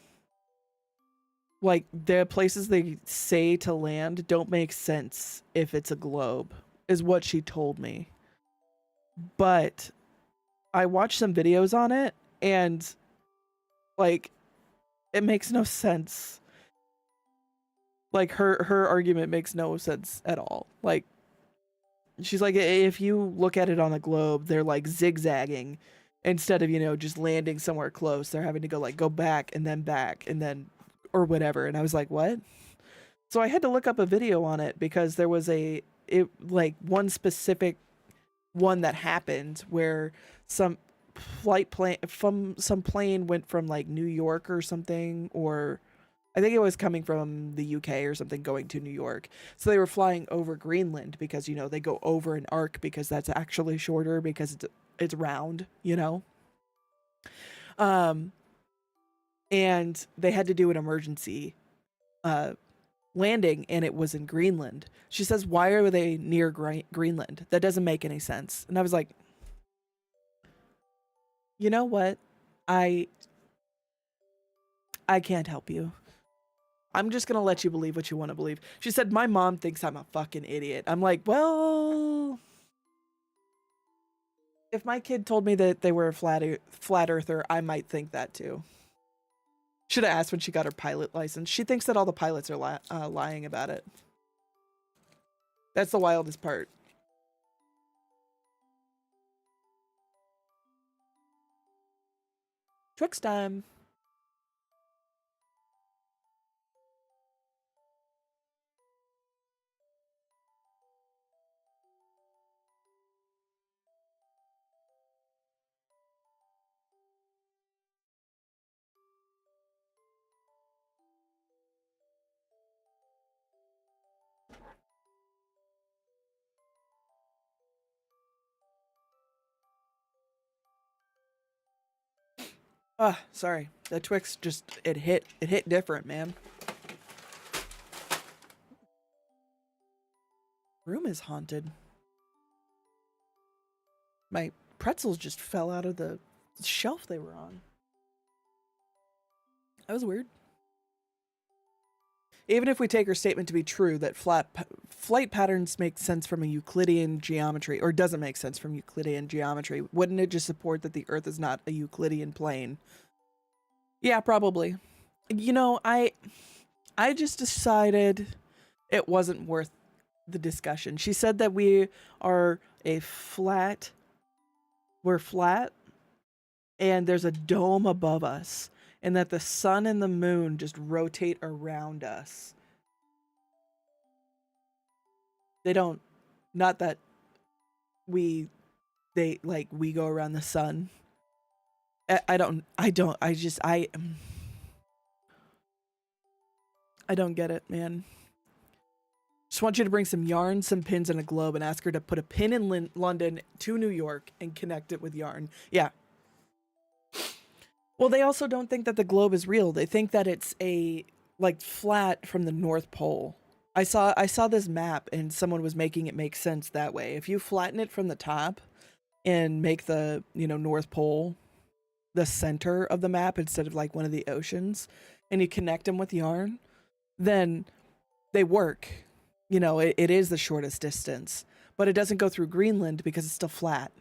like the places they say to land don't make sense if it's a globe, is what she told me. But I watched some videos on it and like it makes no sense. Like her argument makes no sense at all. Like she's like, if you look at it on a globe, they're like zigzagging instead of, you know, just landing somewhere close. They're having to go back and then or whatever. And I was like, what? So I had to look up a video on it because there was like one specific one that happened where some plane went from like New York or something, or I think it was coming from the UK or something going to New York. So they were flying over Greenland because, you know, they go over an arc because that's actually shorter because it's round, you know. And they had to do an emergency landing, and it was in Greenland. She says, why are they near Greenland? That doesn't make any sense. And I was like, you know what? I can't help you. I'm just going to let you believe what you want to believe. She said, my mom thinks I'm a fucking idiot. I'm like, well, if my kid told me that they were a flat earther, I might think that too. Should have asked when she got her pilot license. She thinks that all the pilots are lying about it. That's the wildest part. Twix time. Sorry. The Twix just it hit different, man. Room is haunted. My pretzels just fell out of the shelf they were on. That was weird. Even if we take her statement to be true that flight patterns make sense from a Euclidean geometry, or doesn't make sense from Euclidean geometry, wouldn't it just support that the Earth is not a Euclidean plane? Yeah, probably. You know, I just decided it wasn't worth the discussion. She said that we're flat, and there's a dome above us, and that the sun and the moon just rotate around us. They don't, not that we go around the sun. I don't get it, man. Just want you to bring some yarn, some pins, and a globe, and ask her to put a pin in London to New York and connect it with yarn. Yeah. Well, they also don't think that the globe is real. They think that it's flat from the North Pole. I saw this map, and someone was making it make sense that way. If you flatten it from the top and make the, North Pole the center of the map instead of like one of the oceans, and you connect them with yarn, then they work. It is the shortest distance, but it doesn't go through Greenland because it's still flat.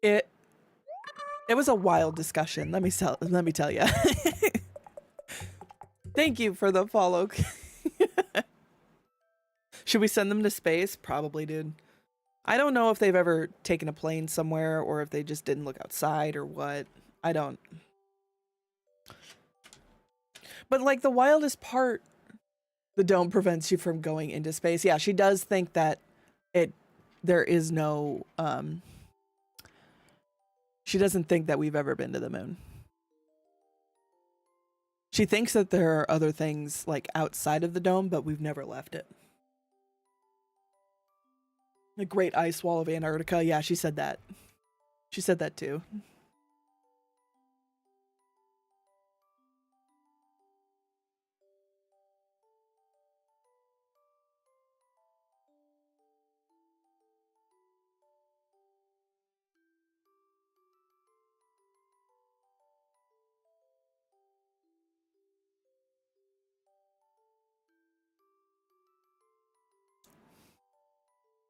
It was a wild discussion. Let me tell you. Thank you for the follow. Should we send them to space? Probably, dude. I don't know if they've ever taken a plane somewhere or if they just didn't look outside or what. I don't. But like the wildest part, the dome prevents you from going into space. Yeah, she does think that there is no, she doesn't think that we've ever been to the moon. She thinks that there are other things like outside of the dome, but we've never left it. The Great Ice Wall of Antarctica. Yeah, she said that. She said that too.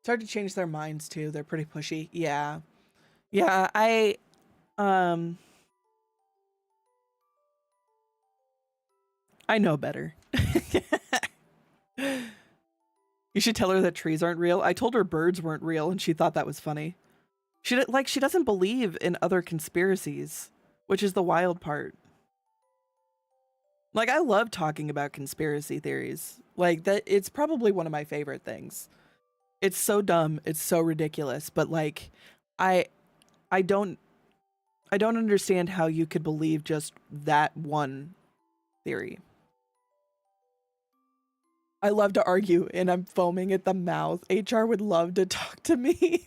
It's hard to change their minds too. They're pretty pushy. Yeah. Yeah, um I know better. You should tell her that trees aren't real. I told her birds weren't real and she thought that was funny. She doesn't believe in other conspiracies, which is the wild part. Like I love talking about conspiracy theories. Like that it's probably one of my favorite things. It's so dumb, it's so ridiculous, but like I I don't I don't understand how you could believe just that one theory. I love to argue and I'm foaming at the mouth. HR would love to talk to me.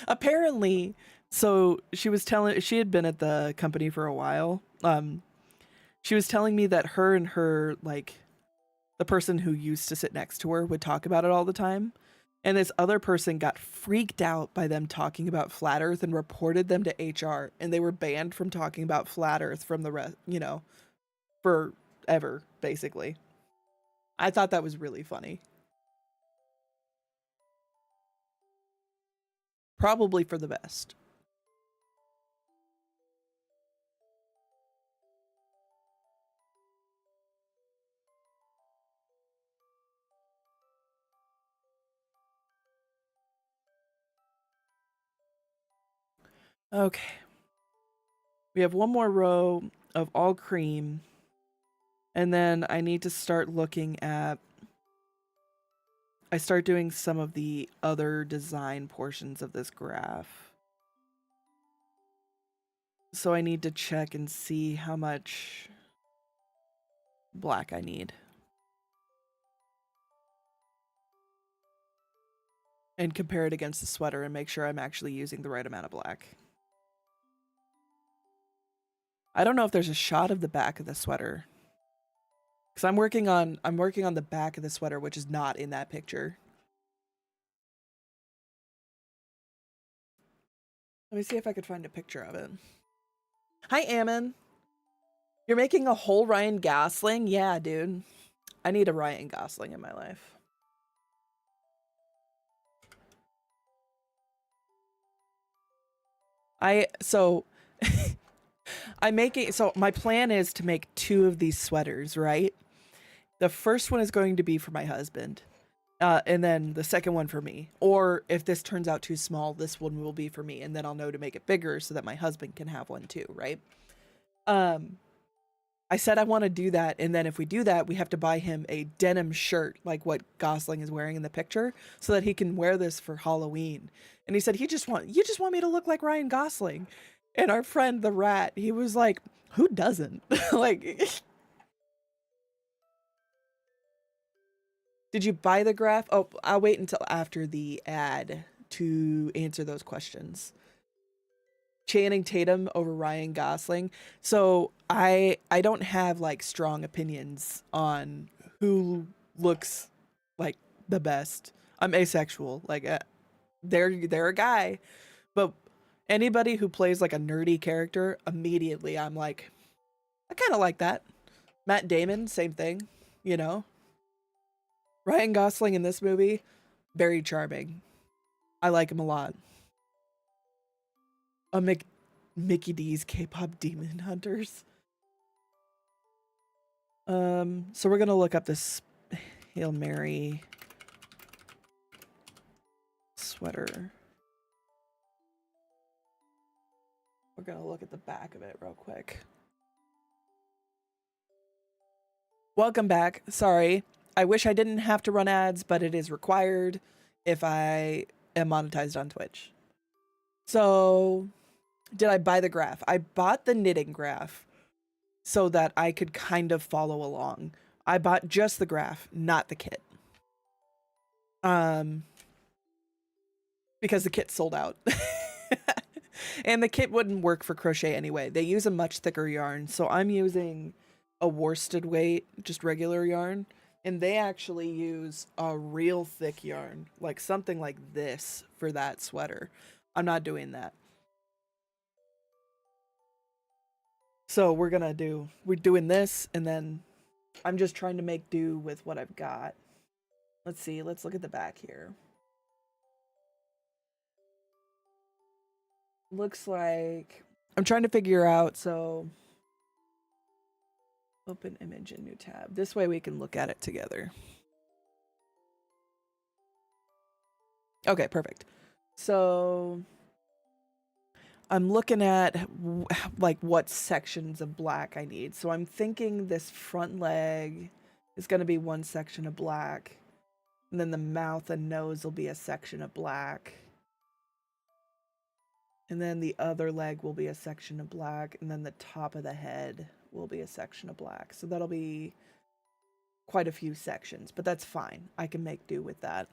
Apparently, so she had been at the company for a while. She was telling me that her and her like the person who used to sit next to her would talk about it all the time. And this other person got freaked out by them talking about flat earth and reported them to HR and they were banned from talking about flat earth from the rest, forever basically. I thought that was really funny. Probably for the best. Okay. We have one more row of all cream. And then I need to start looking at I start doing some of the other design portions of this graph. So I need to check and see how much black I need. And compare it against the sweater and make sure I'm actually using the right amount of black. I don't know if there's a shot of the back of the sweater. Cuz I'm working on the back of the sweater, which is not in that picture. Let me see if I could find a picture of it. Hi, Ammon. You're making a whole Ryan Gosling? Yeah, dude. I need a Ryan Gosling in my life. So my plan is to make 2 of these sweaters, right? The first one is going to be for my husband. And then the second one for me. Or if this turns out too small, this one will be for me. And then I'll know to make it bigger so that my husband can have one too, right? I said I want to do that. And then if we do that, we have to buy him a denim shirt, like what Gosling is wearing in the picture, so that he can wear this for Halloween. And he said, you just want me to look like Ryan Gosling. And our friend, the rat, he was like, who doesn't? Like, did you buy the graph? Oh, I'll wait until after the ad to answer those questions. Channing Tatum over Ryan Gosling. So I don't have like strong opinions on who looks like the best. I'm asexual. Like they're a guy, but anybody who plays like a nerdy character, immediately I'm like, I kind of like that. Matt Damon, same thing. You know, Ryan Gosling in this movie, very charming. I like him a lot. A Mickey D's K-pop Demon Hunters. So we're gonna look up this Hail Mary sweater. We're gonna look at the back of it real quick. Welcome back. Sorry. I wish I didn't have to run ads, but it is required if I am monetized on Twitch. So, did I buy the graph? I bought the knitting graph so that I could kind of follow along. I bought just the graph, not the kit. Because the kit sold out. And the kit wouldn't work for crochet anyway. They use a much thicker yarn. So I'm using a worsted weight, just regular yarn. And they actually use a real thick yarn, like something like this for that sweater. I'm not doing that. So we're doing this, and then I'm just trying to make do with what I've got. Let's see, let's look at the back here. Looks like I'm trying to figure out, so open image in new tab. This way we can look at it together. Okay, perfect. So I'm looking at like what sections of black I need. So I'm thinking this front leg is going to be one section of black, and then the mouth and nose will be a section of black. And then the other leg will be a section of black, and then the top of the head will be a section of black. So that'll be quite a few sections, but that's fine. I can make do with that.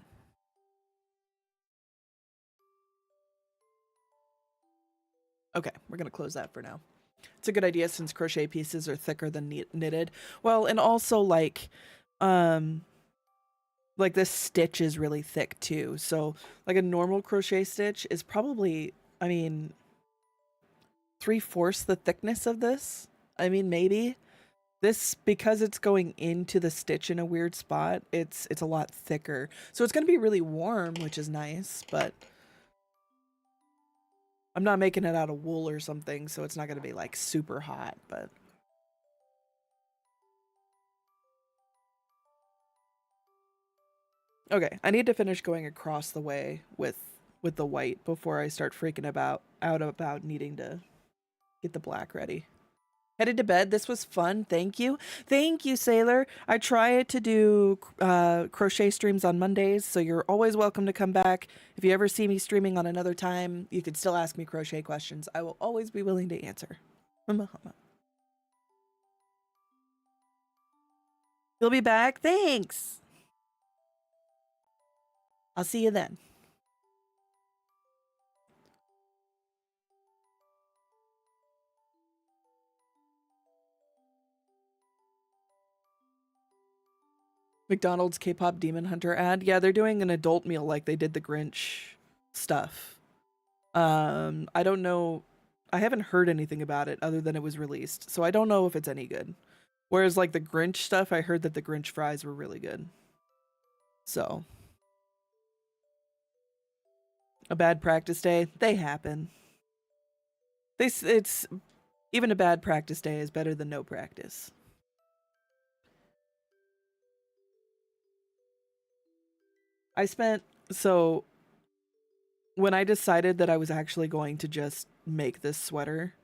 Okay, we're going to close that for now. It's a good idea since crochet pieces are thicker than knitted. Well, and also like this stitch is really thick too. So like a normal crochet stitch is probably, I mean, 3/4 the thickness of this. I mean, maybe. This, because it's going into the stitch in a weird spot, it's a lot thicker. So it's going to be really warm, which is nice, but I'm not making it out of wool or something, so it's not going to be like super hot, but okay, I need to finish going across the way with the white before I start freaking out about needing to get the black ready. Headed to bed. This was fun. Thank you. Thank you, Sailor. I try to do crochet streams on Mondays, so you're always welcome to come back. If you ever see me streaming on another time, you can still ask me crochet questions. I will always be willing to answer. You'll be back? Thanks. I'll see you then. McDonald's K-pop Demon Hunter ad. Yeah, they're doing an adult meal like they did the Grinch stuff. I don't know. I haven't heard anything about it other than it was released, so I don't know if it's any good. Whereas like the Grinch stuff, I heard that the Grinch fries were really good. So a bad practice day, they happen. It's even a bad practice day is better than no practice. I spent, so when I decided that I was actually going to just make this sweater,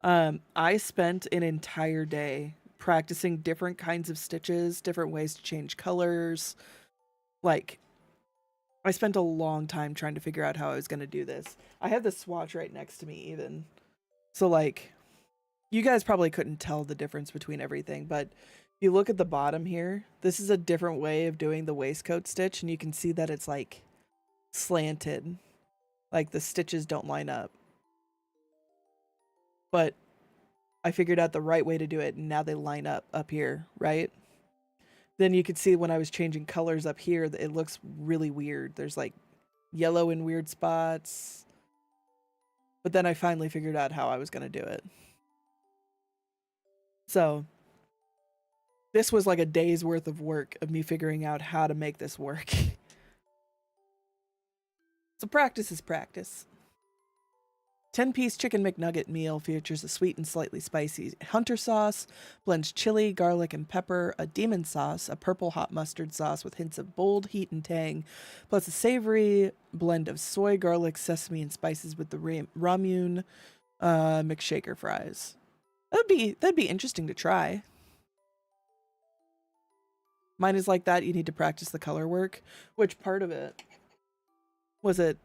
I spent an entire day practicing different kinds of stitches, different ways to change colors. Like, I spent a long time trying to figure out how I was going to do this. I have the swatch right next to me even. So like, you guys probably couldn't tell the difference between everything, but you look at the bottom here, this is a different way of doing the waistcoat stitch, and you can see that it's like slanted. Like the stitches don't line up. But I figured out the right way to do it, and now they line up here, right? Then you could see when I was changing colors up here, it looks really weird. There's like yellow in weird spots. But then I finally figured out how I was going to do it. So this was like a day's worth of work of me figuring out how to make this work. So practice is practice. 10-piece chicken McNugget meal features a sweet and slightly spicy hunter sauce, blends chili, garlic, and pepper, a demon sauce, a purple hot mustard sauce with hints of bold heat and tang, plus a savory blend of soy, garlic, sesame, and spices with the ramune McShaker fries. That'd be interesting to try. Mine is like that. You need to practice the color work. Which part of it? Was it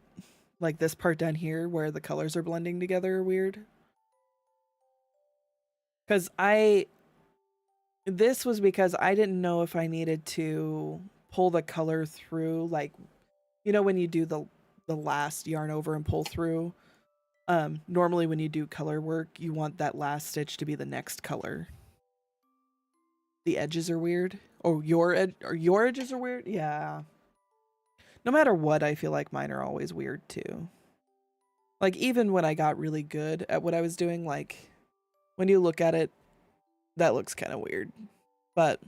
like this part down here where the colors are blending together weird? Because this was because I didn't know if I needed to pull the color through, like, you know, when you do the last yarn over and pull through, Normally when you do color work, you want that last stitch to be the next color. The edges are weird. Oh, your edges are weird? Yeah. No matter what, I feel like mine are always weird too. Like even when I got really good at what I was doing, like when you look at it, that looks kind of weird. But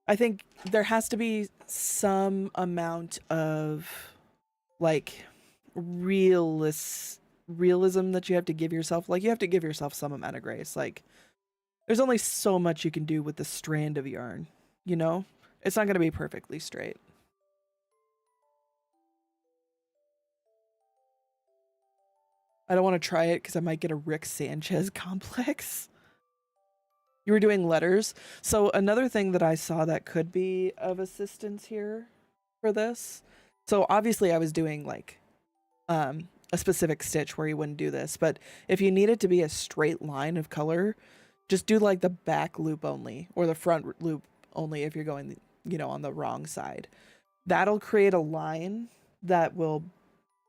I think there has to be some amount of like realism that you have to give yourself. Like you have to give yourself some amount of grace. Like there's only so much you can do with the strand of yarn, you know? It's not going to be perfectly straight. I don't want to try it because I might get a Rick Sanchez complex. You were doing letters. So another thing that I saw that could be of assistance here for this. So obviously I was doing like a specific stitch where you wouldn't do this, but if you need it to be a straight line of color, just do like the back loop only or the front loop only if you're going, you know, on the wrong side. That'll create a line that will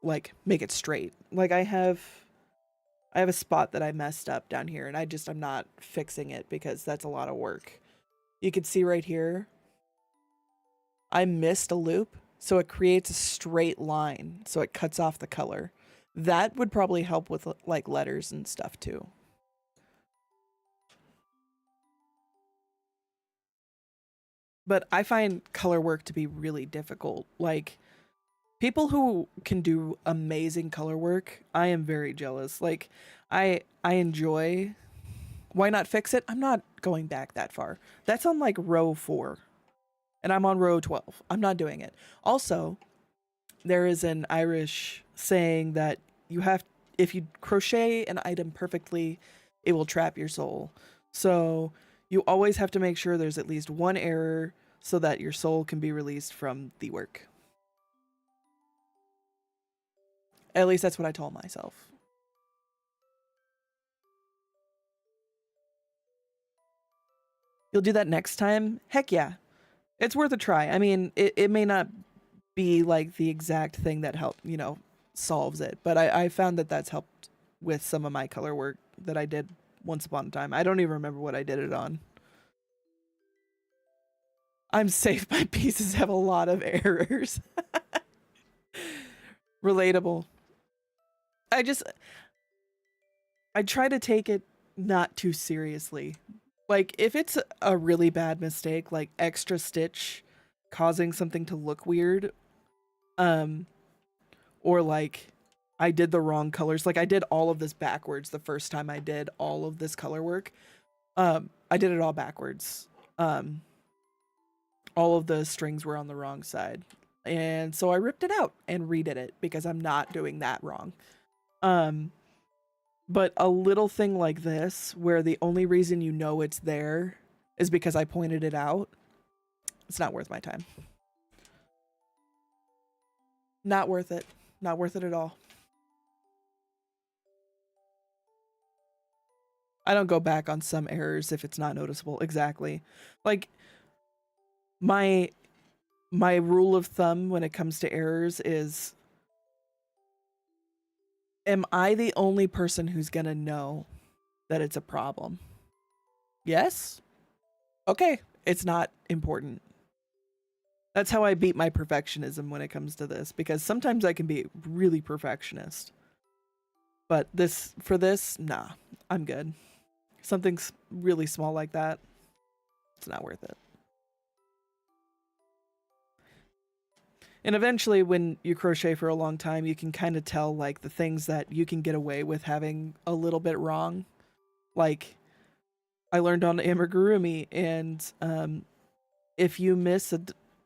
like make it straight. Like I have a spot that I messed up down here and I'm not fixing it because that's a lot of work. You can see right here, I missed a loop, so it creates a straight line, so it cuts off the color. That would probably help with like letters and stuff too. But I find color work to be really difficult. Like people who can do amazing color work, I am very jealous. Like I enjoy. Why not fix it? I'm not going back that far. That's on like row 4 and I'm on row 12. I'm not doing it. Also, there is an Irish saying that you have if you crochet an item perfectly, it will trap your soul. So, you always have to make sure there's at least one error so that your soul can be released from the work. At least that's what I told myself. You'll do that next time? Heck yeah. It's worth a try. I mean, it may not be like the exact thing that help, you know, solves it, but I found that that's helped with some of my color work that I did once upon a time. I don't even remember what I did it on. I'm safe. My pieces have a lot of errors. Relatable. I just I try to take it not too seriously. Like if it's a really bad mistake, like extra stitch causing something to look weird, um, or like I did the wrong colors. Like I did all of this backwards the first time I did all of this color work. I did it all backwards. Um, all of the strings were on the wrong side. And so I ripped it out and redid it because I'm not doing that wrong. Um, but a little thing like this, where the only reason you know it's there is because I pointed it out, it's not worth my time. Not worth it. Not worth it at all. I don't go back on some errors if it's not noticeable. Exactly. Like my my rule of thumb when it comes to errors is, am I the only person who's going to know that it's a problem? Yes? Okay, it's not important. That's how I beat my perfectionism when it comes to this, because sometimes I can be really perfectionist. But for this, nah, I'm good. Something's really small like that, it's not worth it. And eventually, when you crochet for a long time, you can kind of tell like the things that you can get away with having a little bit wrong. Like I learned on amigurumi, and if you miss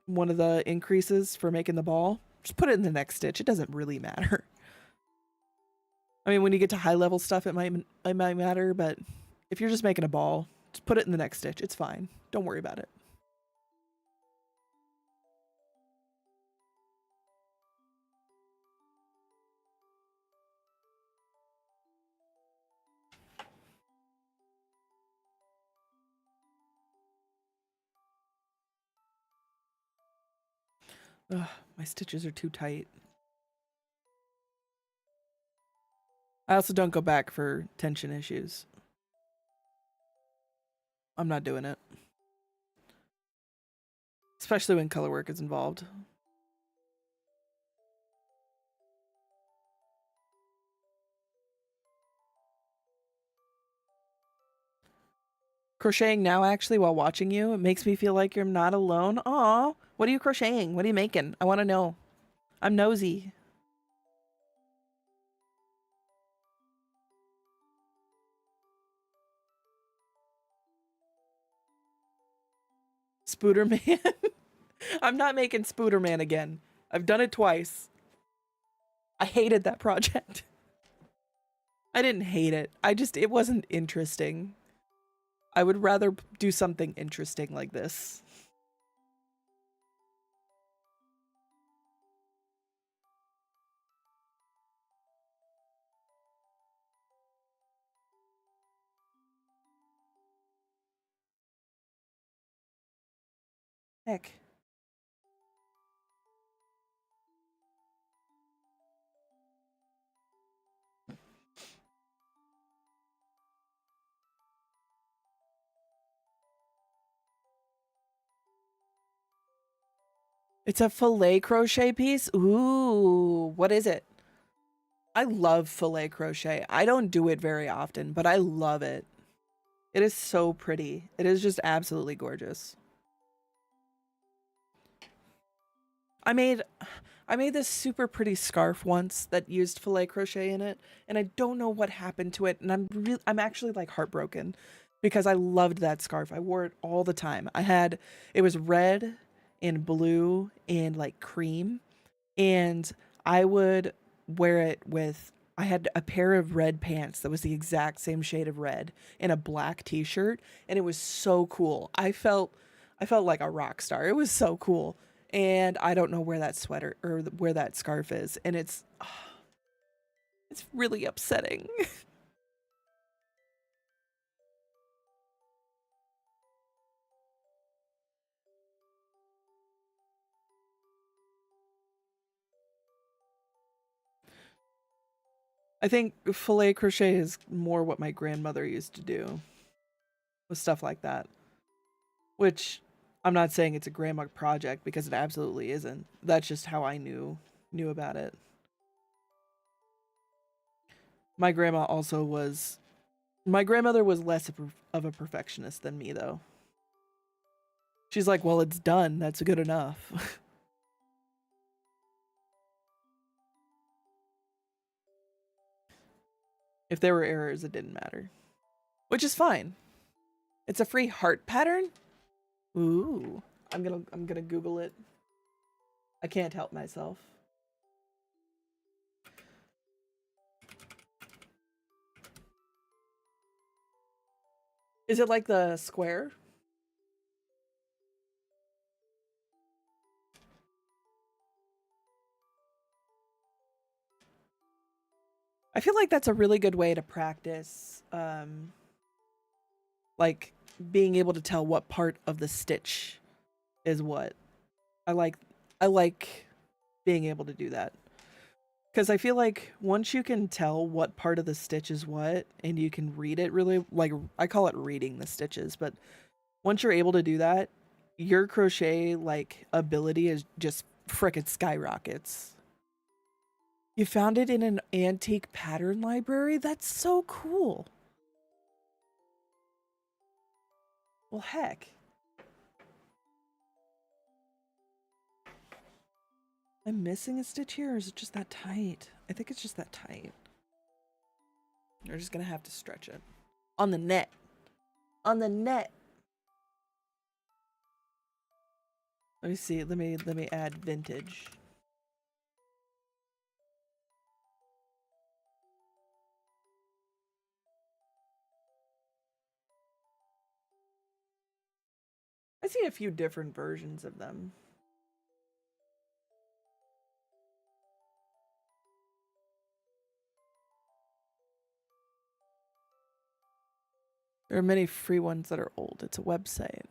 one of the increases for making the ball, just put it in the next stitch. It doesn't really matter. I mean, when you get to high level stuff, it might matter, but if you're just making a ball, just put it in the next stitch. It's fine. Don't worry about it. Ugh, my stitches are too tight. I also don't go back for tension issues. I'm not doing it. Especially when color work is involved. Crocheting now, actually, while watching you, it makes me feel like you're not alone. Aw, what are you crocheting? What are you making? I want to know. I'm nosy. Spooderman? I'm not making Spooderman again. I've done it twice. I hated that project. I didn't hate it. It wasn't interesting. I would rather do something interesting like this. Heck. It's a filet crochet piece? Ooh, what is it? I love filet crochet. I don't do it very often, but I love it. It is so pretty. It is just absolutely gorgeous. I made I made this super pretty scarf once that used filet crochet in it, and I don't know what happened to it, and I'm actually like heartbroken because I loved that scarf. I wore it all the time. It was red and blue and like cream, and I would wear it with I had a pair of red pants that was the exact same shade of red and a black t-shirt, and it was so cool. I felt like a rock star. It was so cool. And I don't know where that sweater or where that scarf is, and it's really upsetting. I think filet crochet is more what my grandmother used to do with stuff like that, which I'm not saying it's a grandma project because it absolutely isn't. That's just how I knew about it. My grandma also was my grandmother was less of a perfectionist than me though. She's like, "Well, it's done. That's good enough." If there were errors, it didn't matter, which is fine. It's a free heart pattern. Ooh, I'm gonna Google it. I can't help myself. Is it like the square? I feel like that's a really good way to practice, like being able to tell what part of the stitch is what. I like, I like being able to do that because I feel like once you can tell what part of the stitch is what, and you can read it really, like I call it reading the stitches, but once you're able to do that, your crochet like ability is just frickin' skyrockets. You found it in an antique pattern library? That's so cool. Well, heck. I'm missing a stitch here, or is it just that tight? I think it's just that tight. You're just gonna have to stretch it. On the net. On the net. Let me see. Let me add vintage. I see a few different versions of them. There are many free ones that are old. It's a website.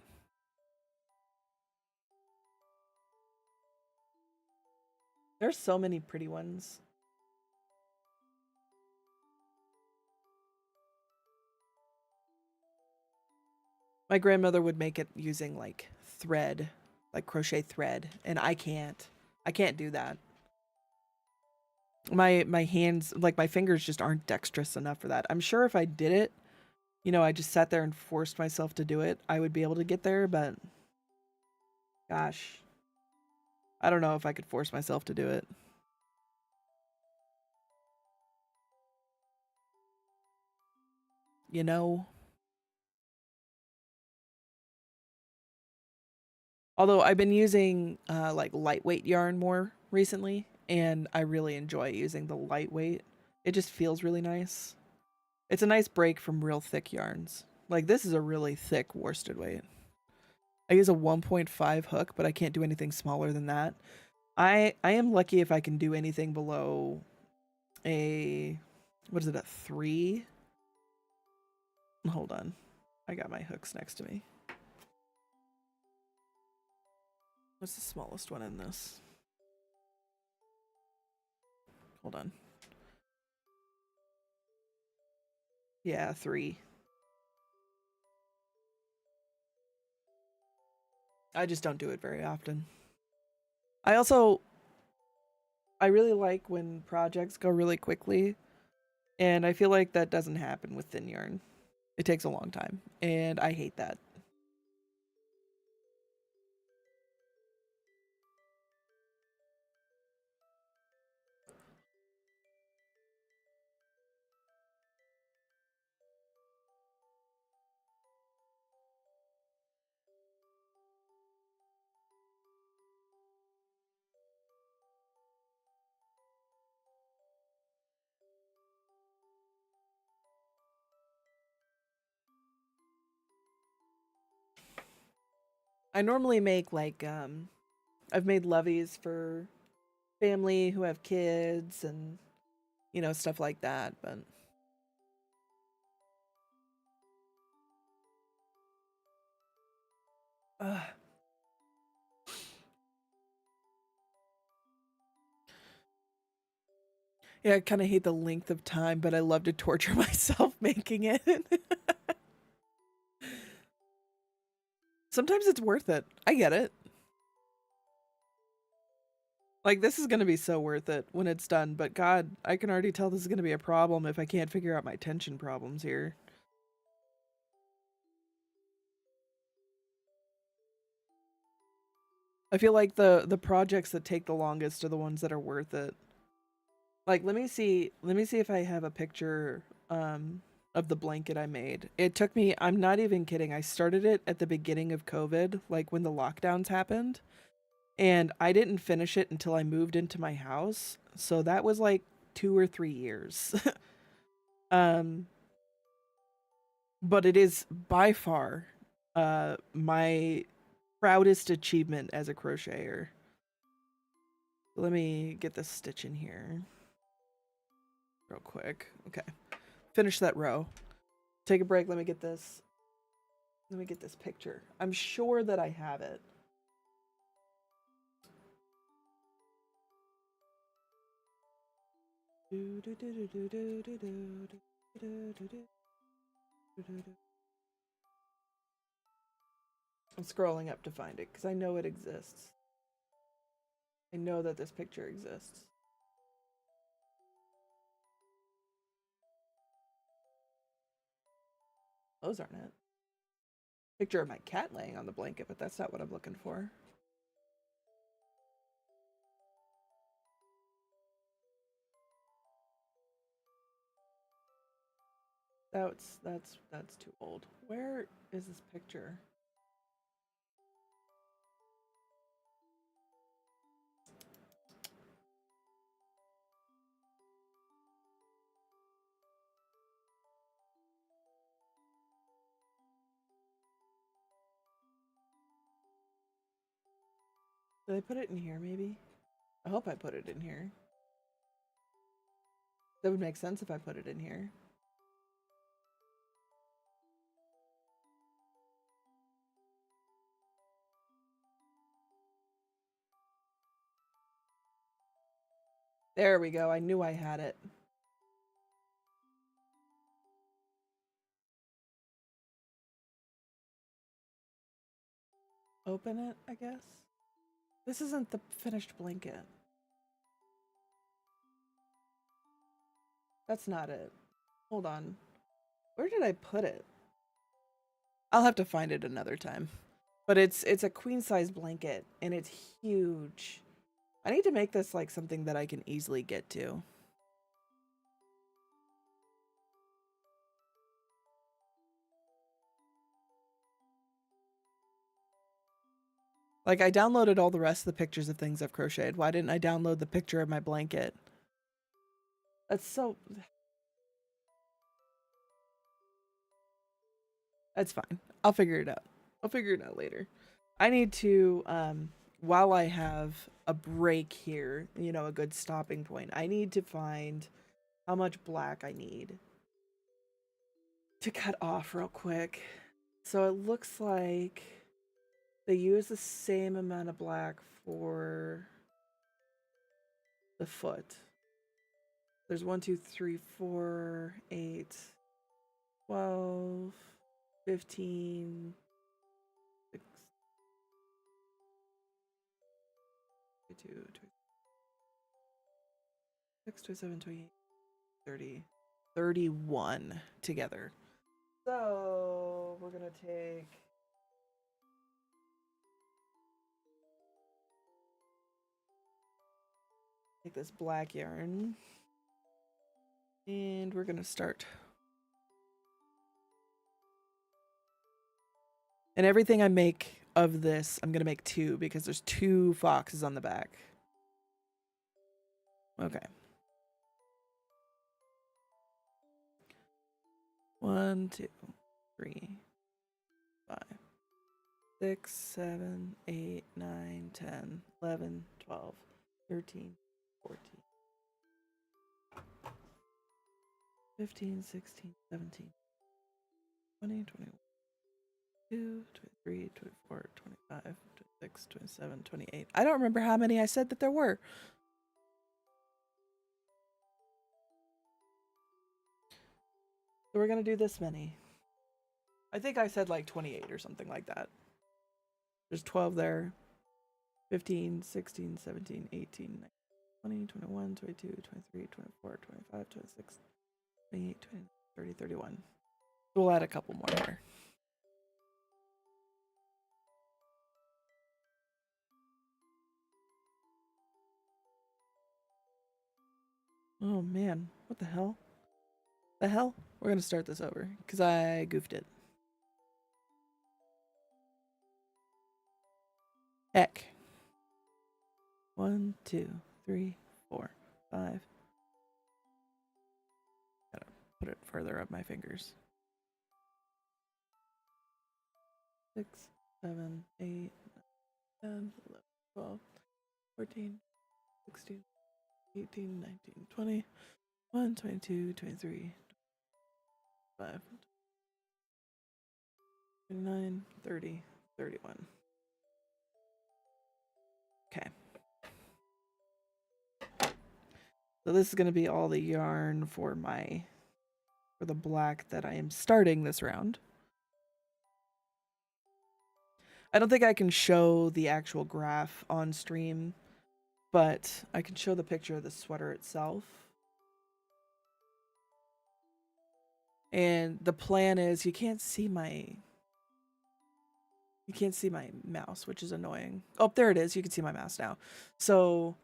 There's so many pretty ones. My grandmother would make it using like thread, like crochet thread, and I can't. I can't do that. My hands, like my fingers just aren't dexterous enough for that. I'm sure if I did it, you know, I just sat there and forced myself to do it, I would be able to get there, but gosh, I don't know if I could force myself to do it. You know? Although I've been using like lightweight yarn more recently, and I really enjoy using the lightweight. It just feels really nice. It's a nice break from real thick yarns. Like this is a really thick worsted weight. I use a 1.5 hook, but I can't do anything smaller than that. I am lucky if I can do anything below a, what is it, a 3? Hold on. I got my hooks next to me. What's the smallest one in this? Hold on. Yeah, 3. I just don't do it very often. I also, I really like when projects go really quickly, and I feel like that doesn't happen with thin yarn. It takes a long time, and I hate that. I normally make like I've made loveys for family who have kids and you know stuff like that, but uh, yeah, I kind of hate the length of time, but I love to torture myself making it. Sometimes it's worth it. I get it. Like this is going to be so worth it when it's done, but god, I can already tell this is going to be a problem if I can't figure out my tension problems here. I feel like the projects that take the longest are the ones that are worth it. Like let me see if I have a picture of the blanket I made. It took me, I'm not even kidding. I started it at the beginning of COVID, like when the lockdowns happened, and I didn't finish it until I moved into my house. So that was like 2 or 3 years. um but it is by far my proudest achievement as a crocheter. Let me get this stitch in here real quick. Okay. Finish that row. Take a break. Let me get this. Let me get this picture. I'm sure that I have it. I'm scrolling up to find it because I know it exists. I know that this picture exists. Those aren't it. Picture of my cat laying on the blanket, but that's not what I'm looking for. That's too old. Where is this picture? Did I put it in here maybe? I hope I put it in here. That would make sense if I put it in here. There we go. I knew I had it. open it, I guess. This isn't the finished blanket. That's not it. Hold on. Where did I put it? I'll have to find it another time. But it's a queen size blanket and it's huge. I need to make this like something that I can easily get to. Like I downloaded all the rest of the pictures of things I've crocheted. Why didn't I download the picture of my blanket? That's so That's fine. I'll figure it out. I'll figure it out later. I need to while I have a break here, you know, a good stopping point. I need to find how much black I need to cut off real quick. So it looks like they use the same amount of black for the foot. There's 1, 2, 3, 4, 8, 12, 15, 6, 22, 26, 27, 28, 30, 31 together. So we're going to take this black yarn and we're going to start. And everything I make of this, I'm going to make 2 because there's 2 foxes on the back. Okay. 1, 2, 3, 5, 6, 7, 8, 9, 10, 11, 12, 13, 14, 15, 16, 17, 20, 21, 22, 23, 24, 25, 26, 27, 28. I don't remember how many I said that there were. So we're going to do this many. I think I said like 28 or something like that. There's 12 there. 15, 16, 17, 18, 19, 20, 21, 22, 23, 24, 25, 26, 28, 29, 30, 31. We'll add a couple more here. Oh man, what the hell? The hell? We're gonna start this over because I goofed it. Heck. 1, 2, 3, 4, 5. Gotta put it further up my fingers. 6, 7, 8, 10, 11, 12, 14, 16, 18, 19, 20, 1, 22, 23, 25, 29, 30, 31. Okay. So this is going to be all the yarn for the black that I am starting this round. I don't think I can show the actual graph on stream, but I can show the picture of the sweater itself. And the plan is you can't see my mouse, which is annoying. Oh, there it is. You can see my mouse now. So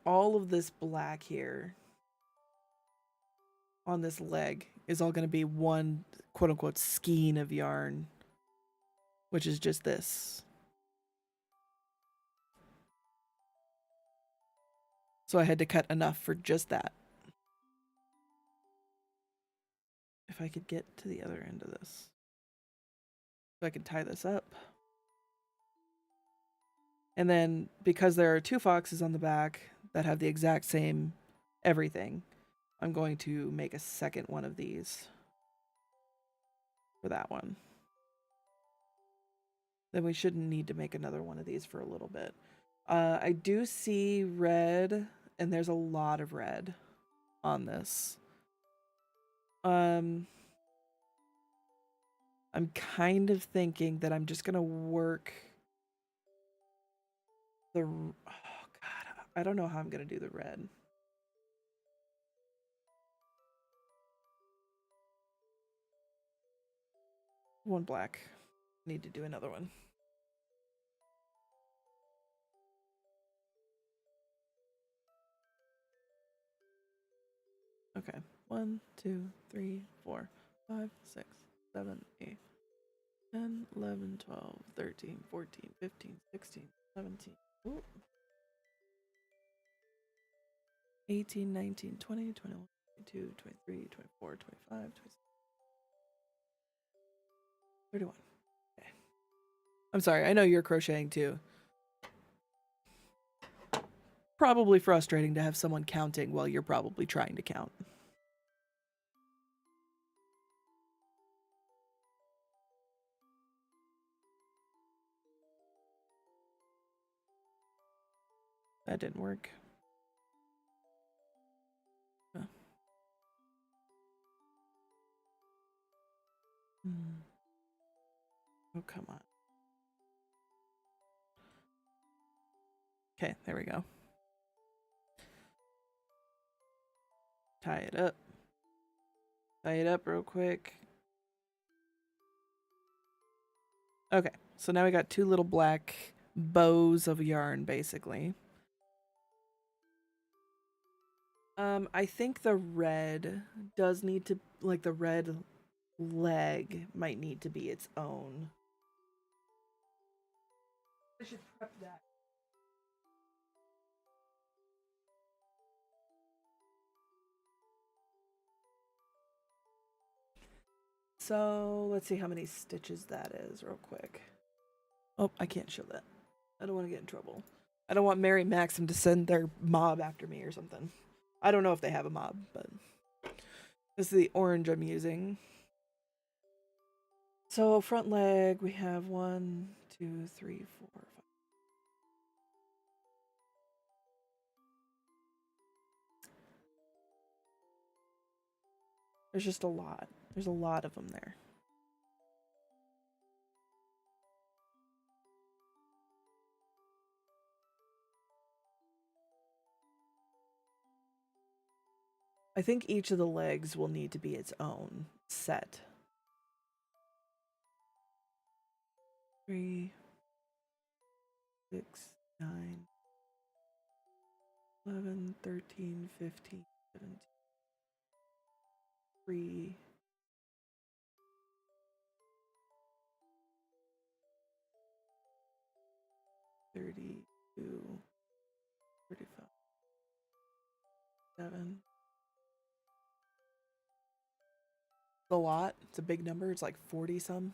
all of this black here on this leg is all going to be one quote unquote skein of yarn, which is just this. So I had to cut enough for just that. If I could get to the other end of this. So I can tie this up. And then because there are 2 foxes on the back that have the exact same everything, I'm going to make a second one of these for that one. Then we shouldn't need to make another one of these for a little bit. I do see red, and there's a lot of red on this. I'm kind of thinking that I'm just going to work oh God, I don't know how I'm gonna do the red. One black. Need to do another one. Okay. 1, 2, 3, 4, 5, 6, 7, 8, 10, 11, 12, 13, 14, 15, 16, 17. Ooh. 18, 19, 20, 21, 22, 23, 24, 25, 26, 31. Okay. I'm sorry, I know you're crocheting too. Probably frustrating to have someone counting while you're probably trying to count. That didn't work. Huh. Oh, come on. Okay, there we go. Tie it up. Tie it up real quick. Okay, so now we got 2 little black bows of yarn, basically. I think the red does need to, like, the red leg might need to be its own. I should prep that. So let's see how many stitches that is real quick. Oh, I can't show that. I don't want to get in trouble. I don't want Mary Maxim to send their mob after me or something. I don't know if they have a mob, but this is the orange I'm using. So front leg, we have 1, 2, 3, 4, 5. There's just a lot. There's a lot of them there. I think each of the legs will need to be its own set. 3, 6, 9, 11, 13, 15, 17, 3, 32, 35, 7. It's a lot. It's a big number. It's like 40 some.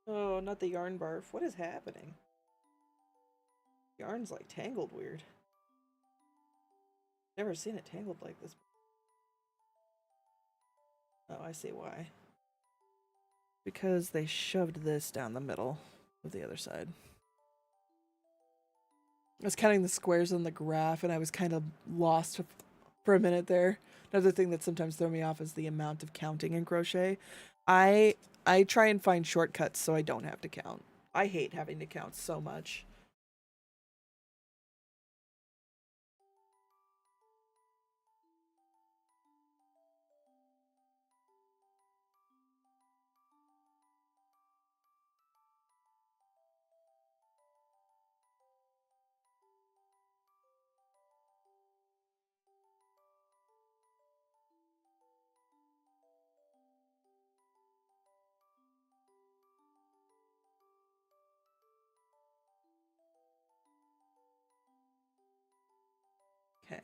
Oh, not the yarn barf. What is happening? Yarn's like tangled weird. Never seen it tangled like this. Oh, I see why. Because they shoved this down the middle of the other side. I was counting the squares on the graph and I was kind of lost for a minute there. Another thing that sometimes throws me off is the amount of counting in crochet. I try and find shortcuts so I don't have to count. I hate having to count so much. Okay.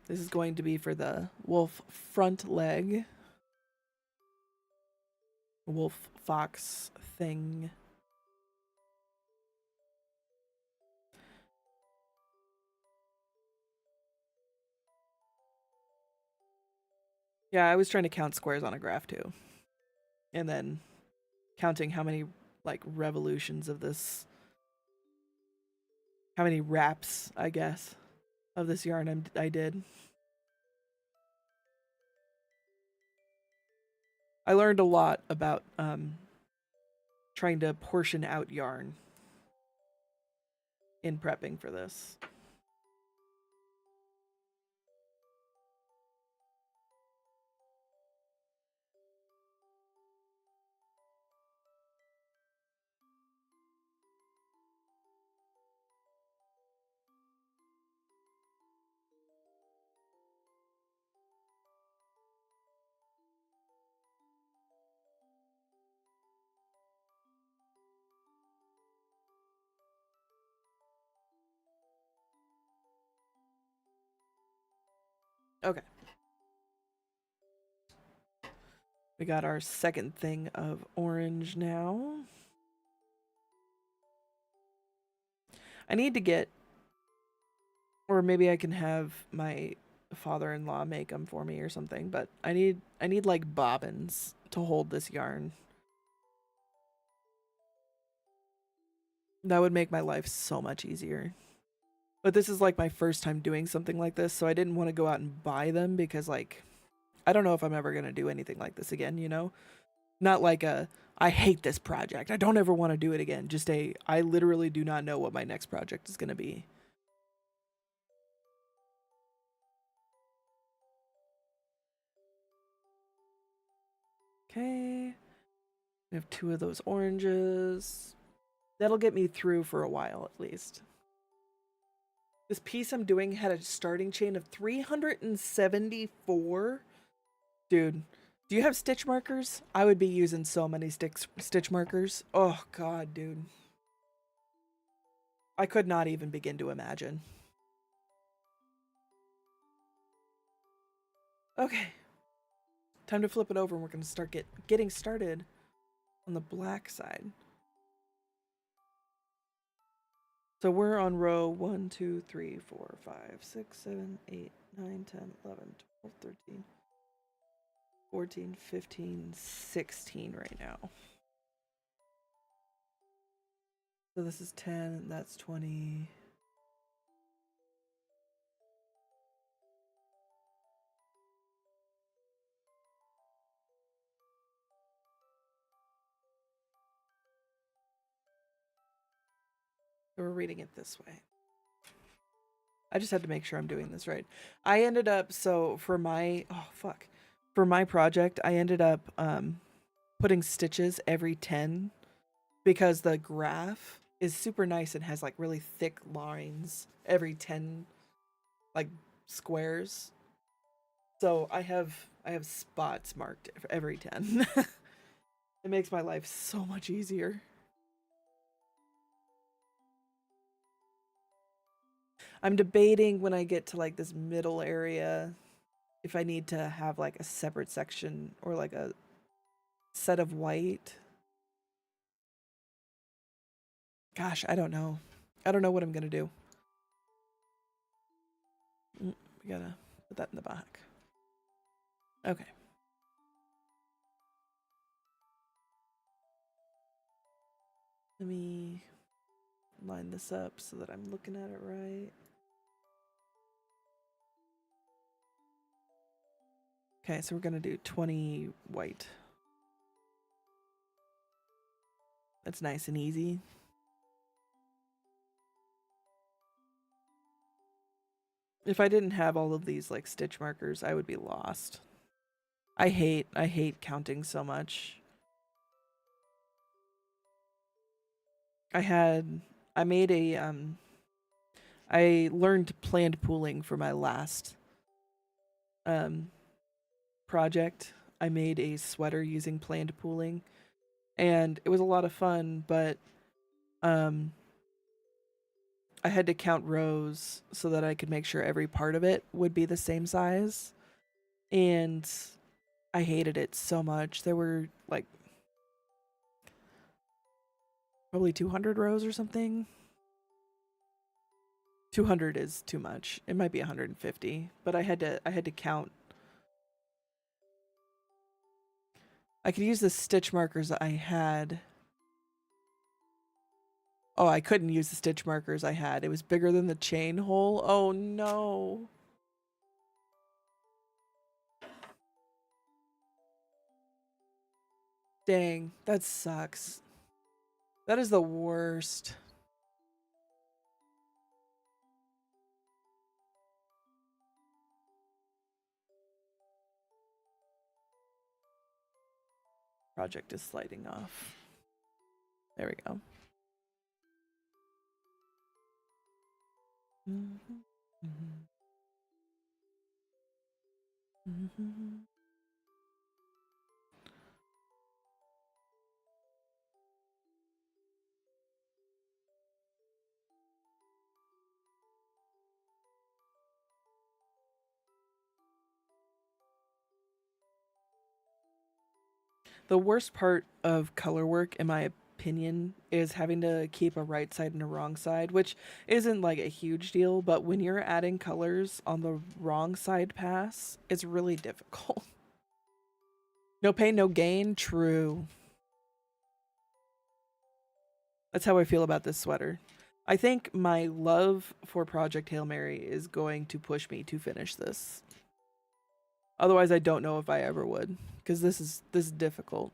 This is going to be for the wolf front leg. Wolf fox thing. Yeah, I was trying to count squares on a graph too. And then counting how many like revolutions of this, how many wraps, I guess, of this yarn I did. I learned a lot about trying to portion out yarn in prepping for this. Okay. We got our second thing of orange now. I need to get, or maybe I can have my father-in-law make them for me or something, but I need like bobbins to hold this yarn. That would make my life so much easier. But this is like my first time doing something like this, so I didn't want to go out and buy them because like I don't know if I'm ever going to do anything like this again, you know? Not like a I hate this project. I don't ever want to do it again. Just I literally do not know what my next project is going to be. Okay. We have 2 of those oranges. That'll get me through for a while at least. This piece I'm doing had a starting chain of 374. Dude, do you have stitch markers? I would be using so many stitch markers. Oh god, dude. I could not even begin to imagine. Okay. Time to flip it over and we're going to start getting started on the black side. So we're on row 1, 2, 3, 4, 5, 6, 7, 8, 9, 10, 11, 12, 13, 14, 15, 16 right now. So this is 10, and that's 20. So we're reading it this way. I just had to make sure I'm doing this right. I ended up, so for my, for my project, I ended up putting stitches every 10 because the graph is super nice and has like really thick lines every 10 like squares. So I have spots marked for every 10. It makes my life so much easier. I'm debating when I get to like this middle area if I need to have like a separate section or like a set of white. Gosh, I don't know. I don't know what I'm gonna do. We gotta put that in the back. Okay. Let me line this up so that I'm looking at it right. Okay, so we're gonna do 20 white. That's nice and easy. If I didn't have all of these like stitch markers, I would be lost. I hate counting so much. I made a I learned planned pooling for my last project. I made a sweater using planned pooling and it was a lot of fun, but I had to count rows so that I could make sure every part of it would be the same size. And I hated it so much. There were like probably 200 rows or something. 200 is too much. It might be 150, but I had to count. I could use the stitch markers I had. Oh, I couldn't use the stitch markers I had. It was bigger than the chain hole. Oh no. Dang, that sucks. That is the worst. Project is sliding off. There we go. Mm-hmm. Mm-hmm. Mm-hmm. The worst part of color work, in my opinion, is having to keep a right side and a wrong side, which isn't like a huge deal, but when you're adding colors on the wrong side pass, it's really difficult. No pain, no gain, true. That's how I feel about this sweater. I think my love for Project Hail Mary is going to push me to finish this. Otherwise, I don't know if I ever would, because this is difficult.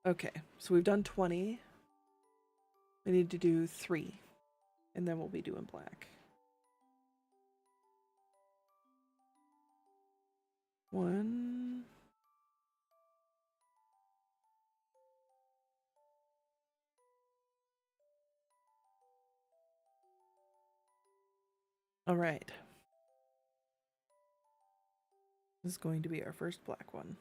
Okay, so we've done 20. We need to do 3, and then we'll be doing black. 1. All right. This is going to be our first black one.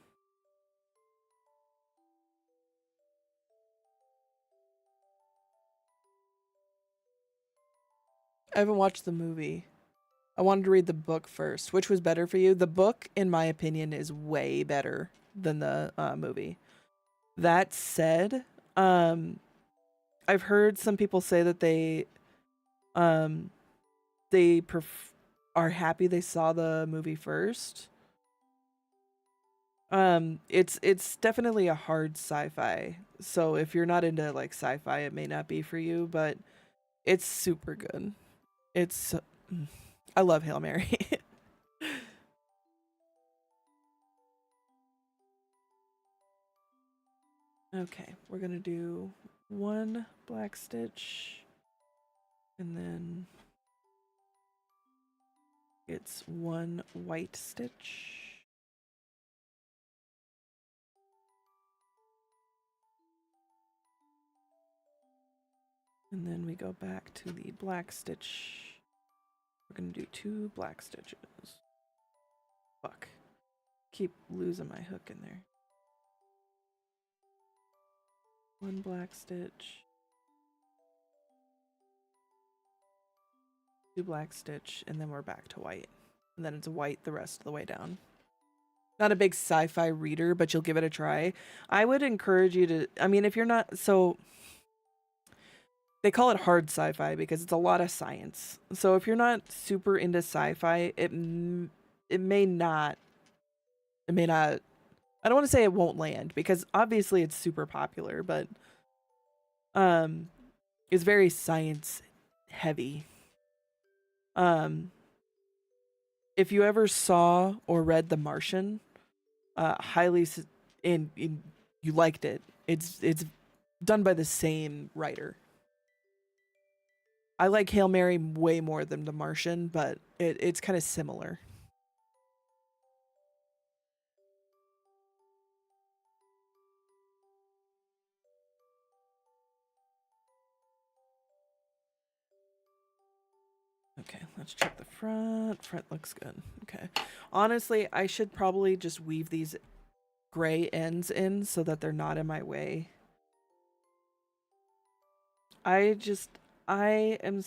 I haven't watched the movie. I wanted to read the book first. Which was better for you? The book, in my opinion, is way better than the movie. That said, I've heard some people say that um, they are happy they saw the movie first. It's definitely a hard sci-fi. So if you're not into like sci-fi, it may not be for you, but it's super good. It's I love Hail Mary. Okay, we're gonna do 1 black stitch, and then it's 1 white stitch. And then we go back to the black stitch. We're gonna do 2 black stitches. Fuck. Keep losing my hook in there. 1 black stitch. 2 black stitch, and then we're back to white. And then it's white the rest of the way down. Not a big sci-fi reader, but you'll give it a try. I would encourage you to, I mean, if you're not, so they call it hard sci-fi because it's a lot of science. So if you're not super into sci-fi, it may not, I don't want to say it won't land because obviously it's super popular, but um it's very science heavy. Um if you ever saw or read The Martian, highly in you liked it. It's done by the same writer. I like Hail Mary way more than The Martian, but it's kind of similar. Okay, let's check the front. Front looks good. Okay. Honestly, I should probably just weave these gray ends in so that they're not in my way. I just, I am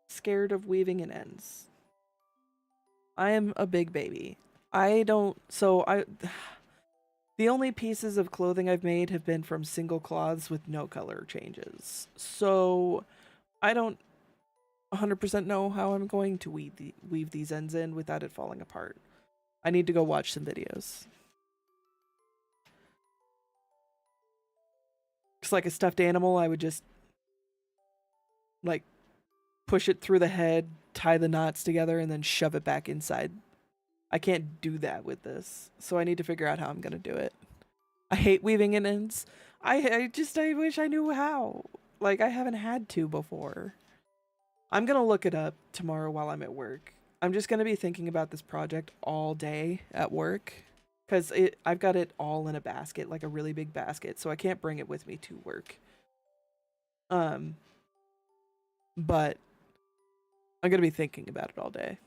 scared of weaving in ends. I am a big baby. I don't, so I, the only pieces of clothing I've made have been from single cloths with no color changes. So I don't 100% know how I'm going to weave these ends in without it falling apart. I need to go watch some videos. It's like a stuffed animal, I would just like push it through the head, tie the knots together, and then shove it back inside. I can't do that with this, so I need to figure out how I'm gonna do it. I hate weaving in ends. I wish I knew how. Like, I haven't had to before. I'm gonna look it up tomorrow while I'm at work. I'm just gonna be thinking about this project all day at work because I've got it all in a basket, like a really big basket, so I can't bring it with me to work. Um, but I'm gonna be thinking about it all day.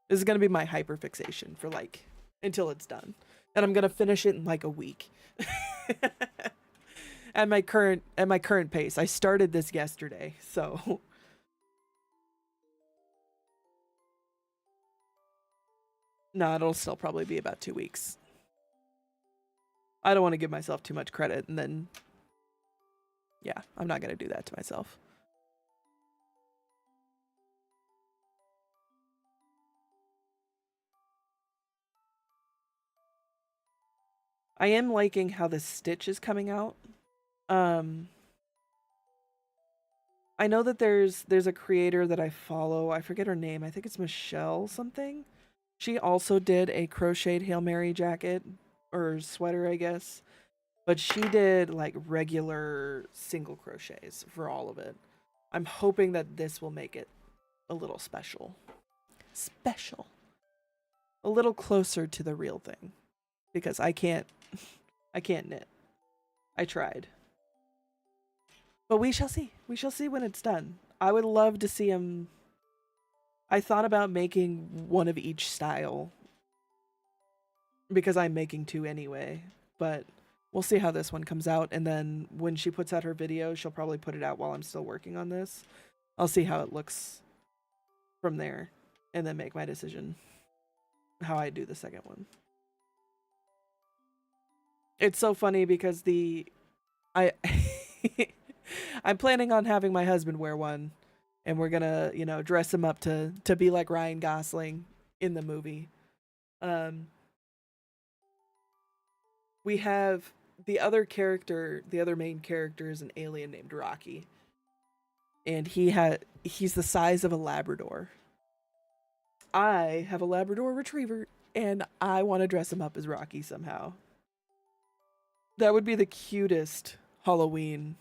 This is gonna be my hyperfixation for like until it's done, and I'm gonna finish it in like a week. At my current pace, I started this yesterday, so no, it'll still probably be about 2 weeks. I don't want to give myself too much credit, and then yeah, I'm not gonna do that to myself. I am liking how the stitch is coming out. Um, I know that there's a creator that I follow. I forget her name. I think it's Michelle something. She also did a crocheted Hail Mary jacket or sweater, I guess. But she did like regular single crochets for all of it. I'm hoping that this will make it a little special. Special. A little closer to the real thing. Because I can't knit. I tried. But we shall see. We shall see when it's done. I would love to see him. I thought about making one of each style because I'm making two anyway, but we'll see how this one comes out, and then when she puts out her video, she'll probably put it out while I'm still working on this. I'll see how it looks from there and then make my decision how I do the second one. It's so funny because I I'm planning on having my husband wear one, and we're gonna, dress him up to be like Ryan Gosling in the movie. Um, we have the other main character is an alien named Rocky, and he's the size of a Labrador. I have a Labrador Retriever, and I want to dress him up as Rocky somehow. That would be the cutest Halloween.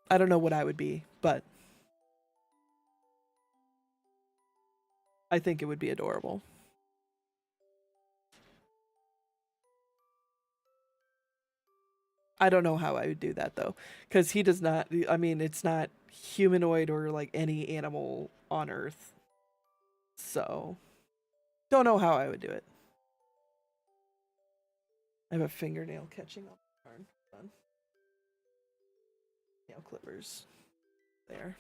I don't know what I would be, but I think it would be adorable. I don't know how I would do that though, because he does not. I mean, it's not humanoid or like any animal on Earth, so don't know how I would do it. I have a fingernail catching on the arm. Hold on. Nail clippers. There.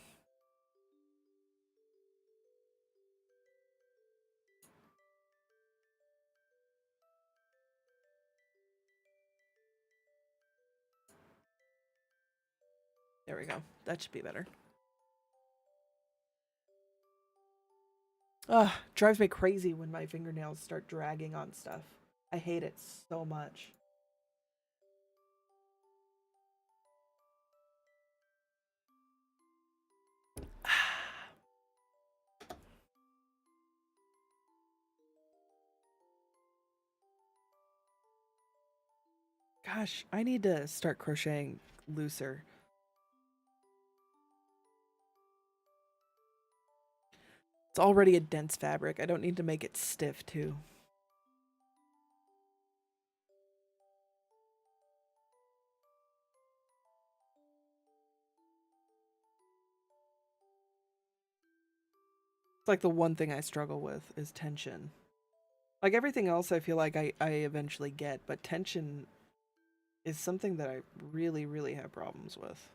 There we go. That should be better. Ugh, drives me crazy when my fingernails start dragging on stuff. I hate it so much. Gosh, I need to start crocheting looser. It's already a dense fabric. I don't need to make it stiff too. It's like the one thing I struggle with is tension. Like everything else I feel like I eventually get, but tension is something that I really, really have problems with.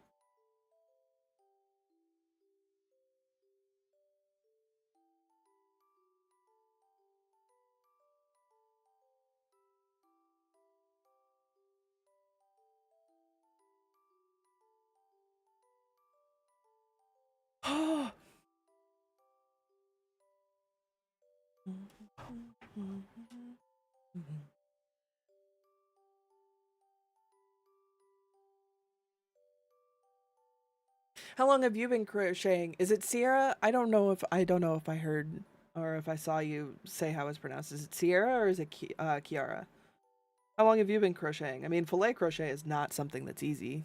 How long have you been crocheting? Is it Sierra? I don't know if I heard or if I saw you say how it's pronounced. Is it Sierra or is it Kiara? How long have you been crocheting? I mean, filet crochet is not something that's easy.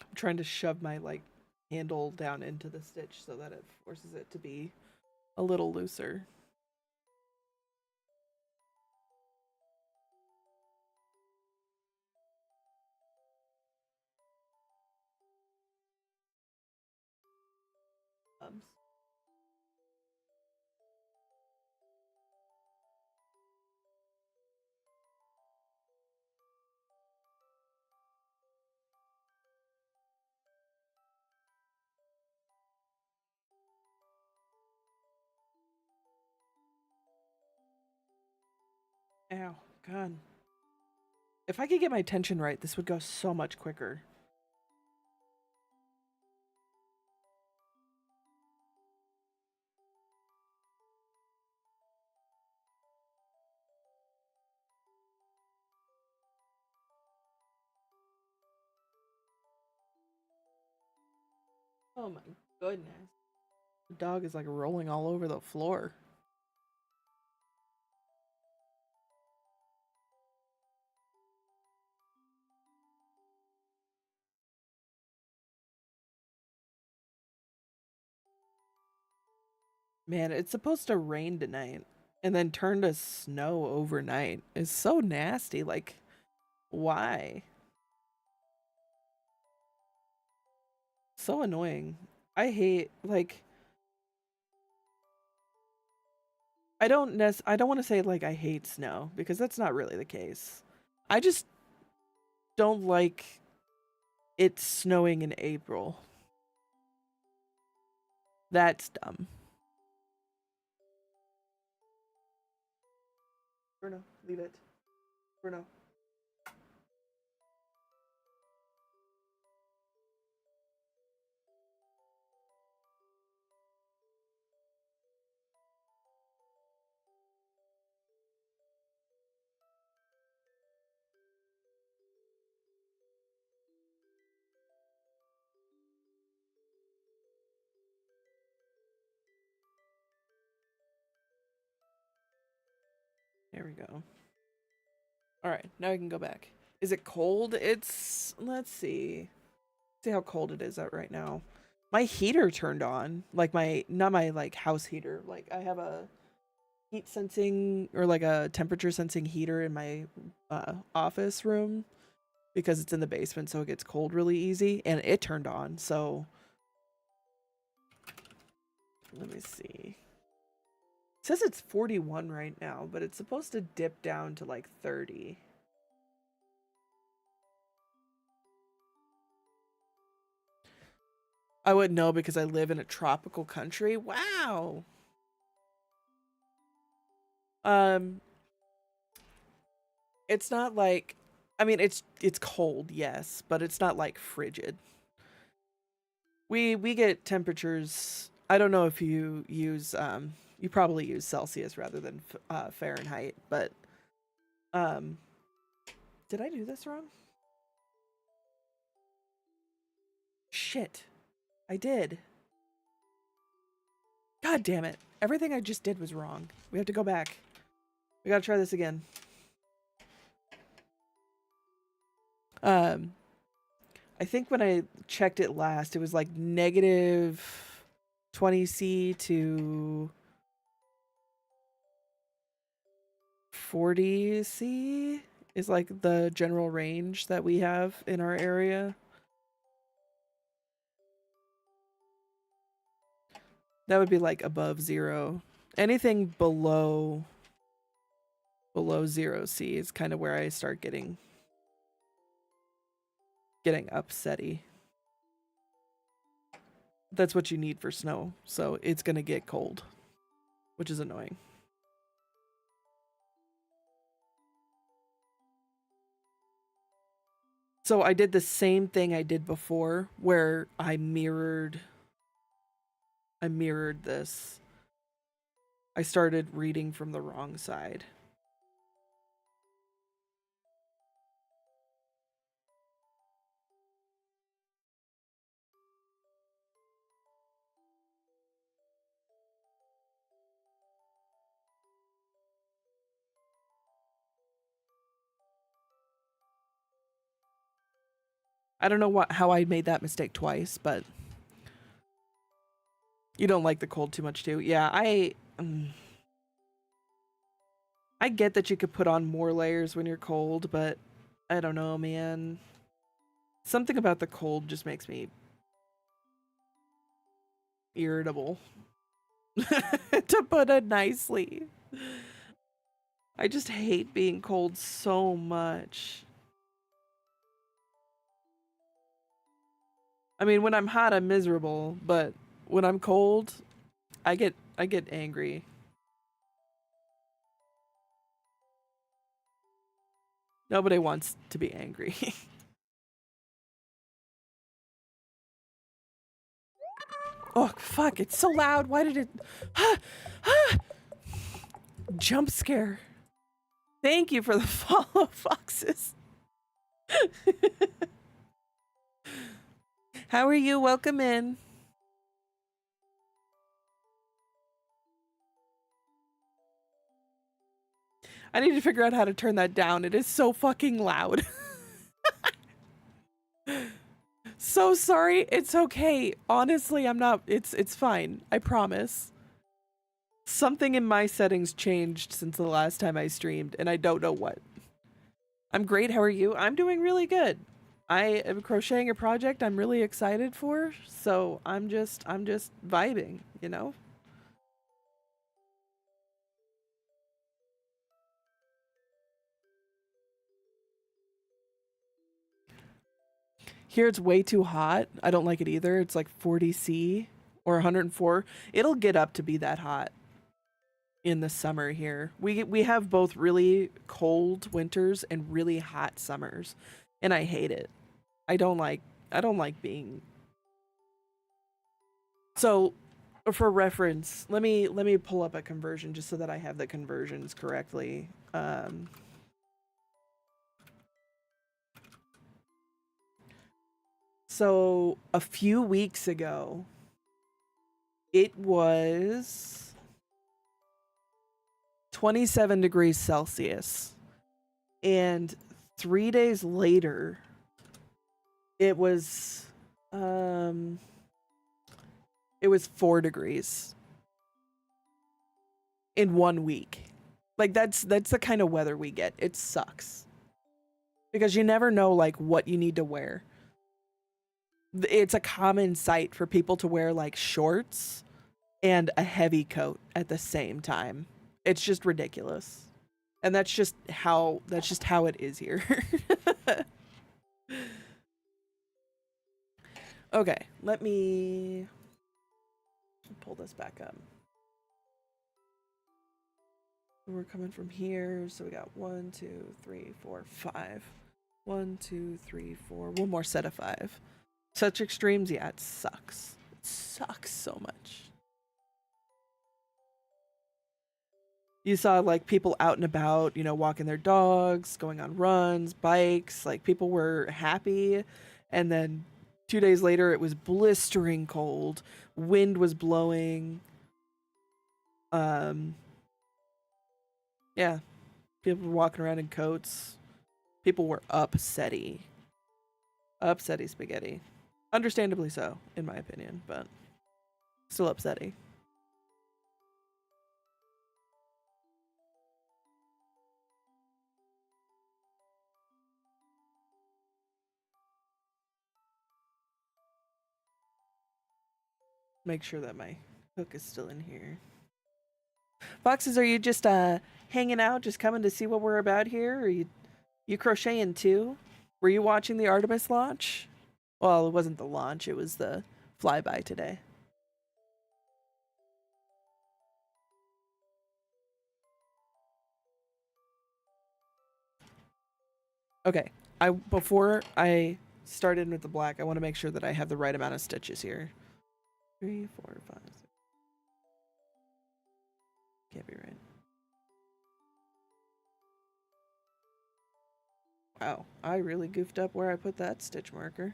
I'm trying to shove my like handle down into the stitch so that it forces it to be a little looser. Um, Ow, God. If I could get my tension right, this would go so much quicker. Oh my goodness. The dog is like rolling all over the floor. Man, it's supposed to rain tonight and then turn to snow overnight. It's so nasty. Like, why? So annoying. I hate like I don't want to say like I hate snow because that's not really the case. I just don't like it snowing in April. That's dumb. Bruno, leave it. Bruno. There we go. All right, now I can go back. Is it cold? It's let's see. See how cold it is out right now. My heater turned on. Like my not my like house heater. Like I have a heat sensing or like a temperature sensing heater in my office room because it's in the basement so it gets cold really easy and it turned on. So let me see. It says it's 41 right now, but it's supposed to dip down to like 30. I wouldn't know because I live in a tropical country. Wow. Um it's not like I mean it's cold, yes, but it's not like frigid. We get temperatures. I don't know if you use you probably use Celsius rather than Fahrenheit, but um did I do this wrong? Shit. I did. God damn it. Everything I just did was wrong. We have to go back. We got to try this again. Um I think when I checked it last, it was like negative 20C to 40C is like the general range that we have in our area. That would be like above zero. Anything below 0C is kind of where I start getting upsetty. That's what you need for snow. So it's going to get cold, which is annoying. So I did the same thing I did before where I mirrored this. I started reading from the wrong side. I don't know how I made that mistake twice, but you don't like the cold too much too. Yeah, I get that you could put on more layers when you're cold, but I don't know, man. Something about the cold just makes me irritable. To put it nicely. I just hate being cold so much. I mean, when I'm hot, I'm miserable, but when I'm cold, I get angry. Nobody wants to be angry. Oh, fuck, it's so loud. Why did it... Jump scare. Thank you for the follow, Foxes. How are you? Welcome in. I need to figure out how to turn that down. It is so fucking loud. So sorry. It's okay. Honestly, I'm not... It's fine. I promise. Something in my settings changed since the last time I streamed, and I don't know what. I'm great. How are you? I'm doing really good. I am crocheting a project I'm really excited for, so I'm just vibing, you know? Here it's way too hot. I don't like it either. It's like 40°C or 104. It'll get up to be that hot in the summer here. We have both really cold winters and really hot summers, and I hate it. I don't like being... So for reference, let me pull up a conversion just so that I have the conversions correctly. So a few weeks ago, it was 27 degrees Celsius, and 3 days later, it was 4 degrees in 1 week. Like that's the kind of weather we get. It sucks because you never know like what you need to wear. It's a common sight for people to wear like shorts and a heavy coat at the same time. It's just ridiculous. And that's just how it is here. Okay, let me pull this back up. We're coming from here, so we got 1, 2, 3, 4, 5. 1, 2, 3, 4. One more set of 5. Such extremes, yeah, it sucks. It sucks so much. You saw like people out and about, you know, walking their dogs, going on runs, bikes, like people were happy. And then 2 days later, it was blistering cold. Wind was blowing. Yeah, people were walking around in coats. People were upsetty. Upsetty spaghetti. Understandably so, in my opinion, but still upsetty. Make sure that my hook is still in here. Foxes, are you just hanging out, just coming to see what we're about here? Or you crocheting too? Were you watching the Artemis launch? Well, it wasn't the launch, it was the flyby today. Okay, before I start in with the black, I want to make sure that I have the right amount of stitches here. 3, 4, 5, 6. Can't be right. Wow, I really goofed up where I put that stitch marker.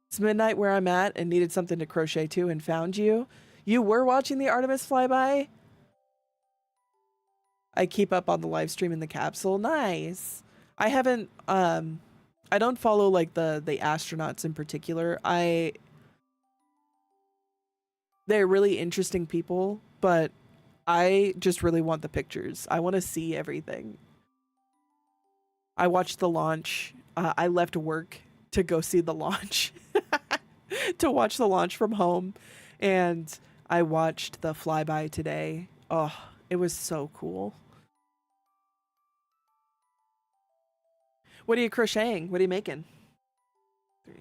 It's midnight where I'm at and needed something to crochet to and found you. You were watching the Artemis flyby? I keep up on the live stream in the capsule. Nice. I haven't I don't follow like the astronauts in particular. They're really interesting people, but I just really want the pictures. I want to see everything. I watched the launch. I left work to go see the launch, to watch the launch from home. And I watched the flyby today. Oh, it was so cool. What are you crocheting? What are you making? 3.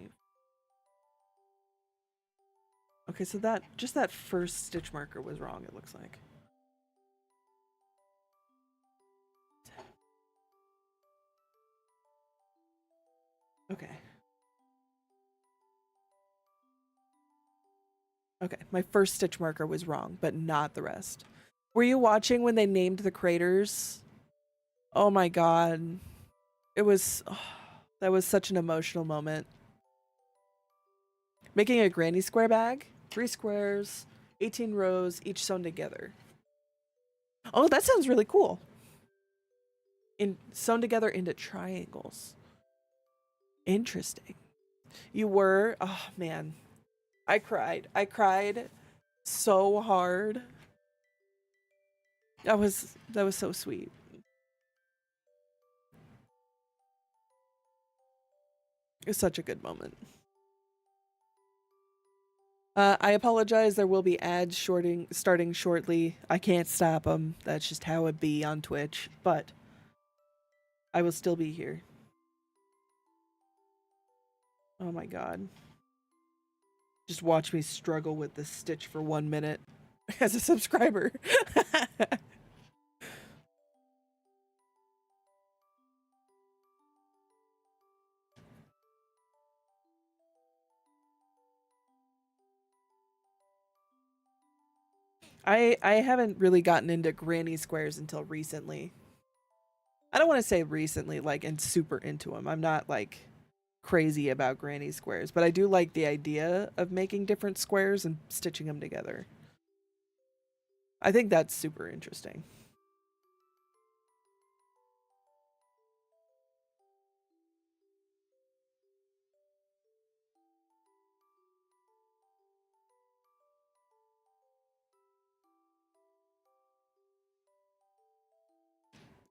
Okay, so that first stitch marker was wrong, it looks like. Okay. Okay, my first stitch marker was wrong, but not the rest. Were you watching when they named the craters? Oh my god. It was... Oh, that was such an emotional moment. Making a granny square bag. 3 squares, 18 rows, each sewn together. Oh, that sounds really cool. Sewn together into triangles. Interesting. You were... Oh, man. I cried. I cried so hard. That was so sweet. It was such a good moment. I apologize. There will be ads starting shortly. I can't stop them. That's just how it be on Twitch. But I will still be here. Oh my god. Just watch me struggle with this stitch for 1 minute as a subscriber. I haven't really gotten into granny squares until recently. I don't want to say recently, like, and super into them. I'm not, like, crazy about granny squares, but I do like the idea of making different squares and stitching them together. I think that's super interesting.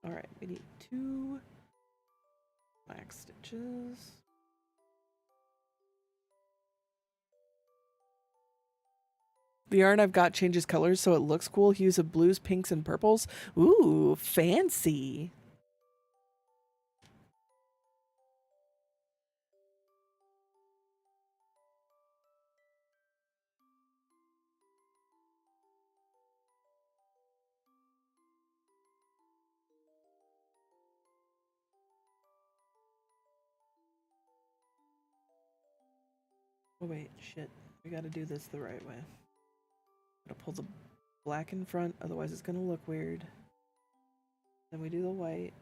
All right, we need 2 black stitches. The yarn I've got changes colors so it looks cool. Hues of blues, pinks, and purples. Ooh, fancy. Oh wait, shit. We gotta do this the right way. Gotta pull the black in front, otherwise it's gonna look weird. Then we do the white.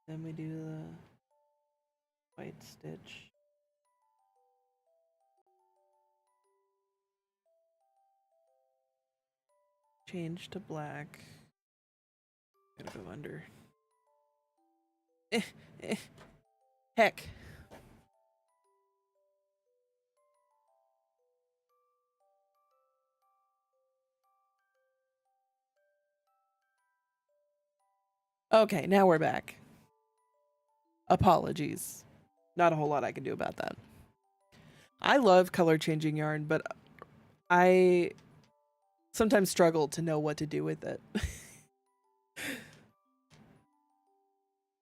Then we do the white stitch. Change to black. Gotta go under. Heck. Okay, now we're back. Apologies. Not a whole lot I can do about that. I love color changing yarn, but I sometimes struggle to know what to do with it.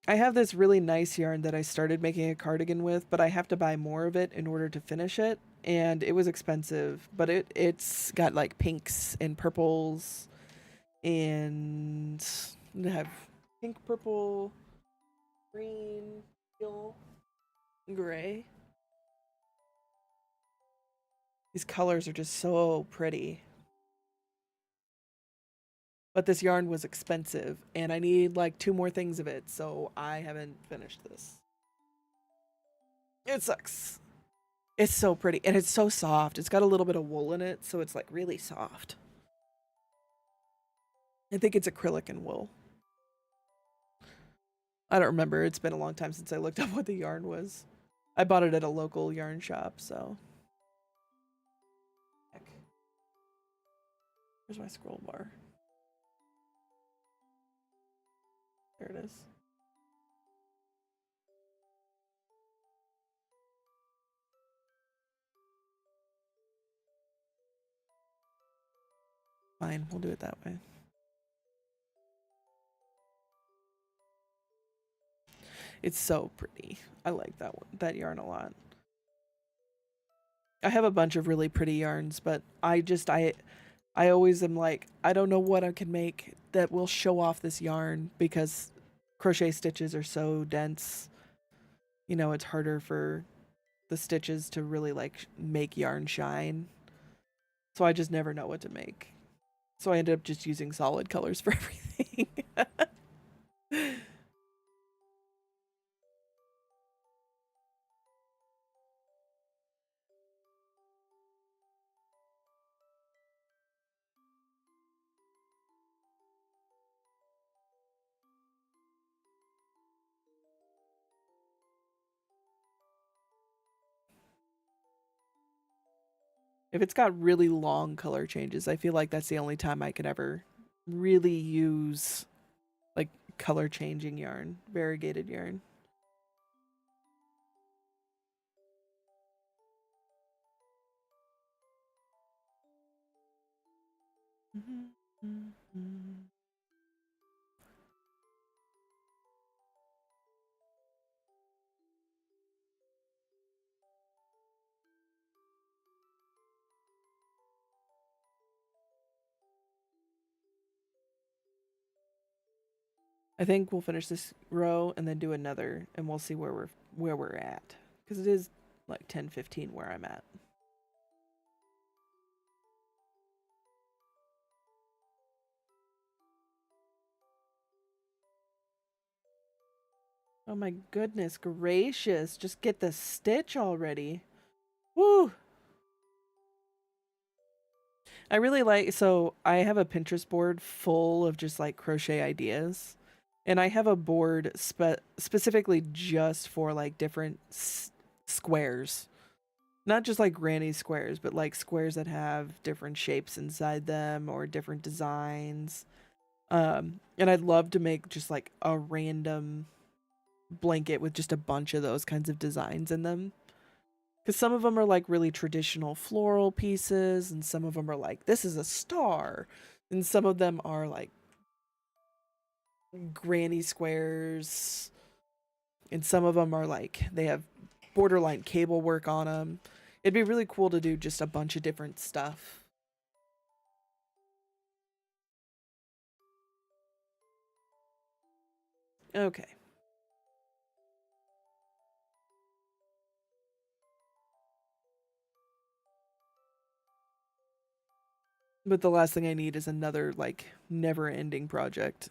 I have this really nice yarn that I started making a cardigan with, but I have to buy more of it in order to finish it, and it was expensive, but it's got like pinks and purples And I have pink, purple, green, teal, gray. These colors are just so pretty. But this yarn was expensive, and I need like 2 more things of it, so I haven't finished this. It sucks. It's so pretty, and it's so soft. It's got a little bit of wool in it, so it's like really soft. I think it's acrylic and wool. I don't remember. It's been a long time since I looked up what the yarn was. I bought it at a local yarn shop, so. Heck. Where's my scroll bar? There it is. Fine, we'll do it that way. It's so pretty. I like that yarn a lot. I have a bunch of really pretty yarns, but I always am like, I don't know what I can make that will show off this yarn because crochet stitches are so dense. You know, it's harder for the stitches to really like make yarn shine. So I just never know what to make. So I ended up just using solid colors for everything. If it's got really long color changes, I feel like that's the only time I could ever really use like color changing yarn, variegated yarn. I think we'll finish this row and then do another, and we'll see where we're at, because it is like 10:15 where I'm at. Oh my goodness gracious, just get the stitch already. Woo! I really like, so I have a Pinterest board full of just like crochet ideas. And I have a board specifically just for like different squares. Not just like granny squares, but like squares that have different shapes inside them or different designs. And I'd love to make just like a random blanket with just a bunch of those kinds of designs in them. Because some of them are like really traditional floral pieces, and some of them are like, this is a star. And some of them are like granny squares. And some of them are like, they have borderline cable work on them. It'd be really cool to do just a bunch of different stuff. Okay. But the last thing I need is another, like, never ending project.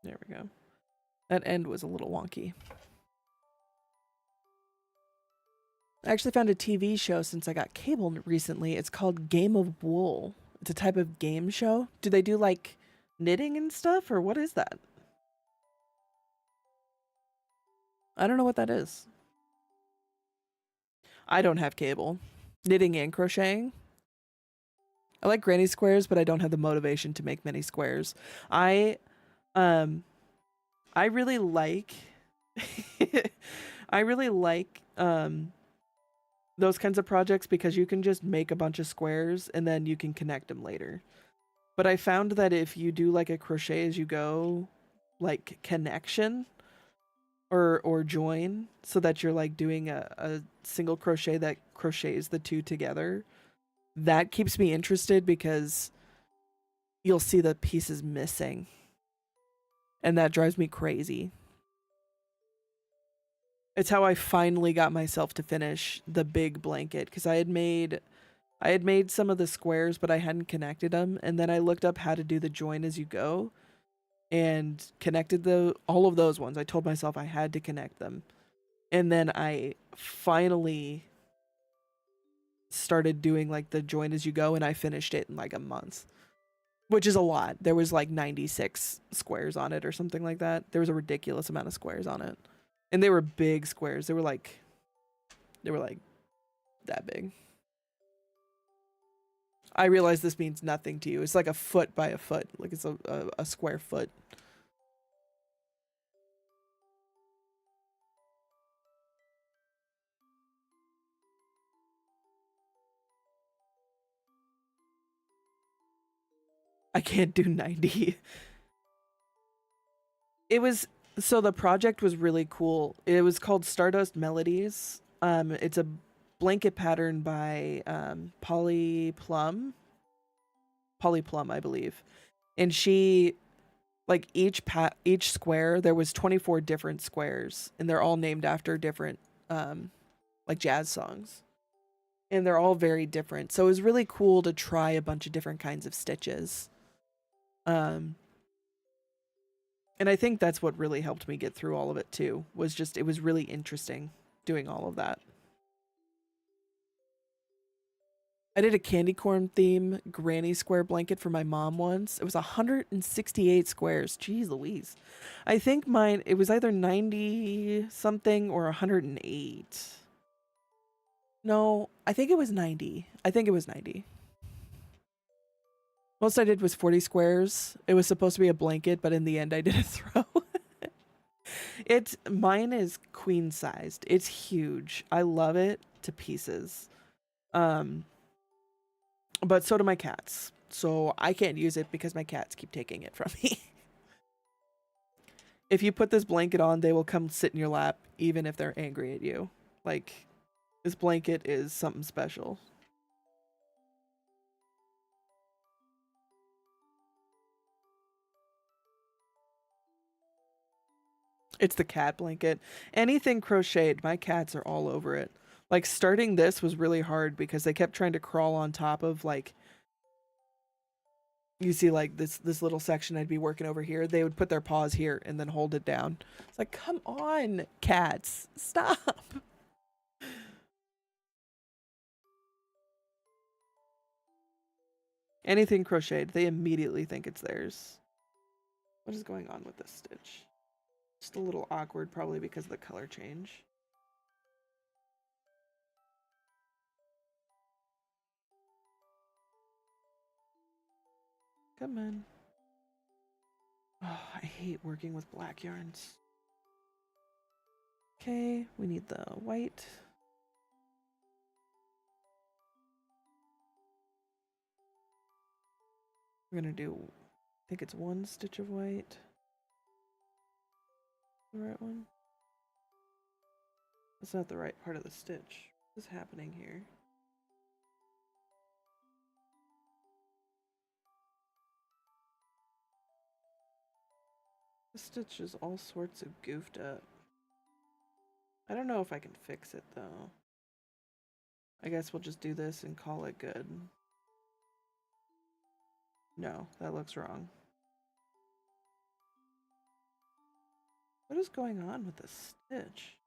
There we go. That end was a little wonky. I actually found a TV show since I got cable recently. It's called Game of Wool. It's a type of game show. Do they do like knitting and stuff, or what is that? I don't know what that is. I don't have cable. Knitting and crocheting. I like granny squares, but I don't have the motivation to make many squares. I um I really like I really like those kinds of projects because you can just make a bunch of squares and then you can connect them later. But I found that if you do like a crochet as you go, like connection or join, so that you're like doing a single crochet that crochets the two together, that keeps me interested because you'll see the pieces missing. And that drives me crazy. It's how I finally got myself to finish the big blanket because I had made some of the squares but I hadn't connected them, and then I looked up how to do the join as you go and connected the all of those ones. I told myself I had to connect them. And then I finally started doing like the join as you go and I finished it in like a month, which is a lot. There was like 96 squares on it or something like that. There was a ridiculous amount of squares on it. And they were big squares. They were like that big. I realize this means nothing to you. It's like a foot by a foot. Like it's a square foot. I can't do 90. It was so the project was really cool. It was called Stardust Melodies. It's a blanket pattern by Polly Plum, I believe. And she like each square there was 24 different squares and they're all named after different like jazz songs. And they're all very different. So it was really cool to try a bunch of different kinds of stitches. Um and I think that's what really helped me get through all of it too. Was just it was really interesting doing all of that. I did a candy corn theme granny square blanket for my mom once. It was 168 squares. Jeez Louise. I think mine, it was either 90 something or 108. No, I think it was 90. I think it was 90. Most I did was 40 squares. It was supposed to be a blanket, but in the end I did a throw. Mine is queen sized. It's huge. I love it to pieces. Um, but so do my cats. So I can't use it because my cats keep taking it from me. If you put this blanket on, they will come sit in your lap even if they're angry at you. Like, this blanket is something special. It's the cat blanket. Anything crocheted, my cats are all over it. Like, starting this was really hard because they kept trying to crawl on top of, like, you see like this little section I'd be working over here. They would put their paws here and then hold it down. It's like, come on, cats, stop. Anything crocheted, they immediately think it's theirs. What is going on with this stitch? Just a little awkward, probably because of the color change. Come on. Oh, I hate working with black yarns. Okay, we need the white. We're gonna do, I think it's one stitch of white. The right one? That's not the right part of the stitch. What's happening here? The stitch is all sorts of goofed up. I don't know if I can fix it though. I guess we'll just do this and call it good. No, that looks wrong. What is going on with this stitch?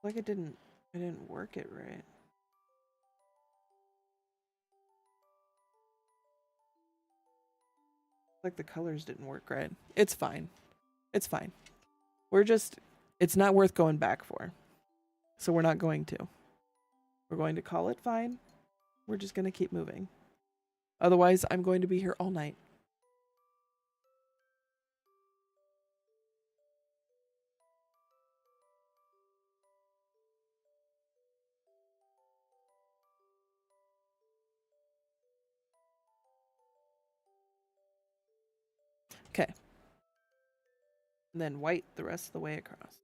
Like I didn't work it right. Like the colors didn't work right. It's fine. It's fine. We're just, it's not worth going back for. So we're not going to. We're going to call it fine. We're just going to keep moving. Otherwise, I'm going to be here all night. Okay. And then white the rest of the way across.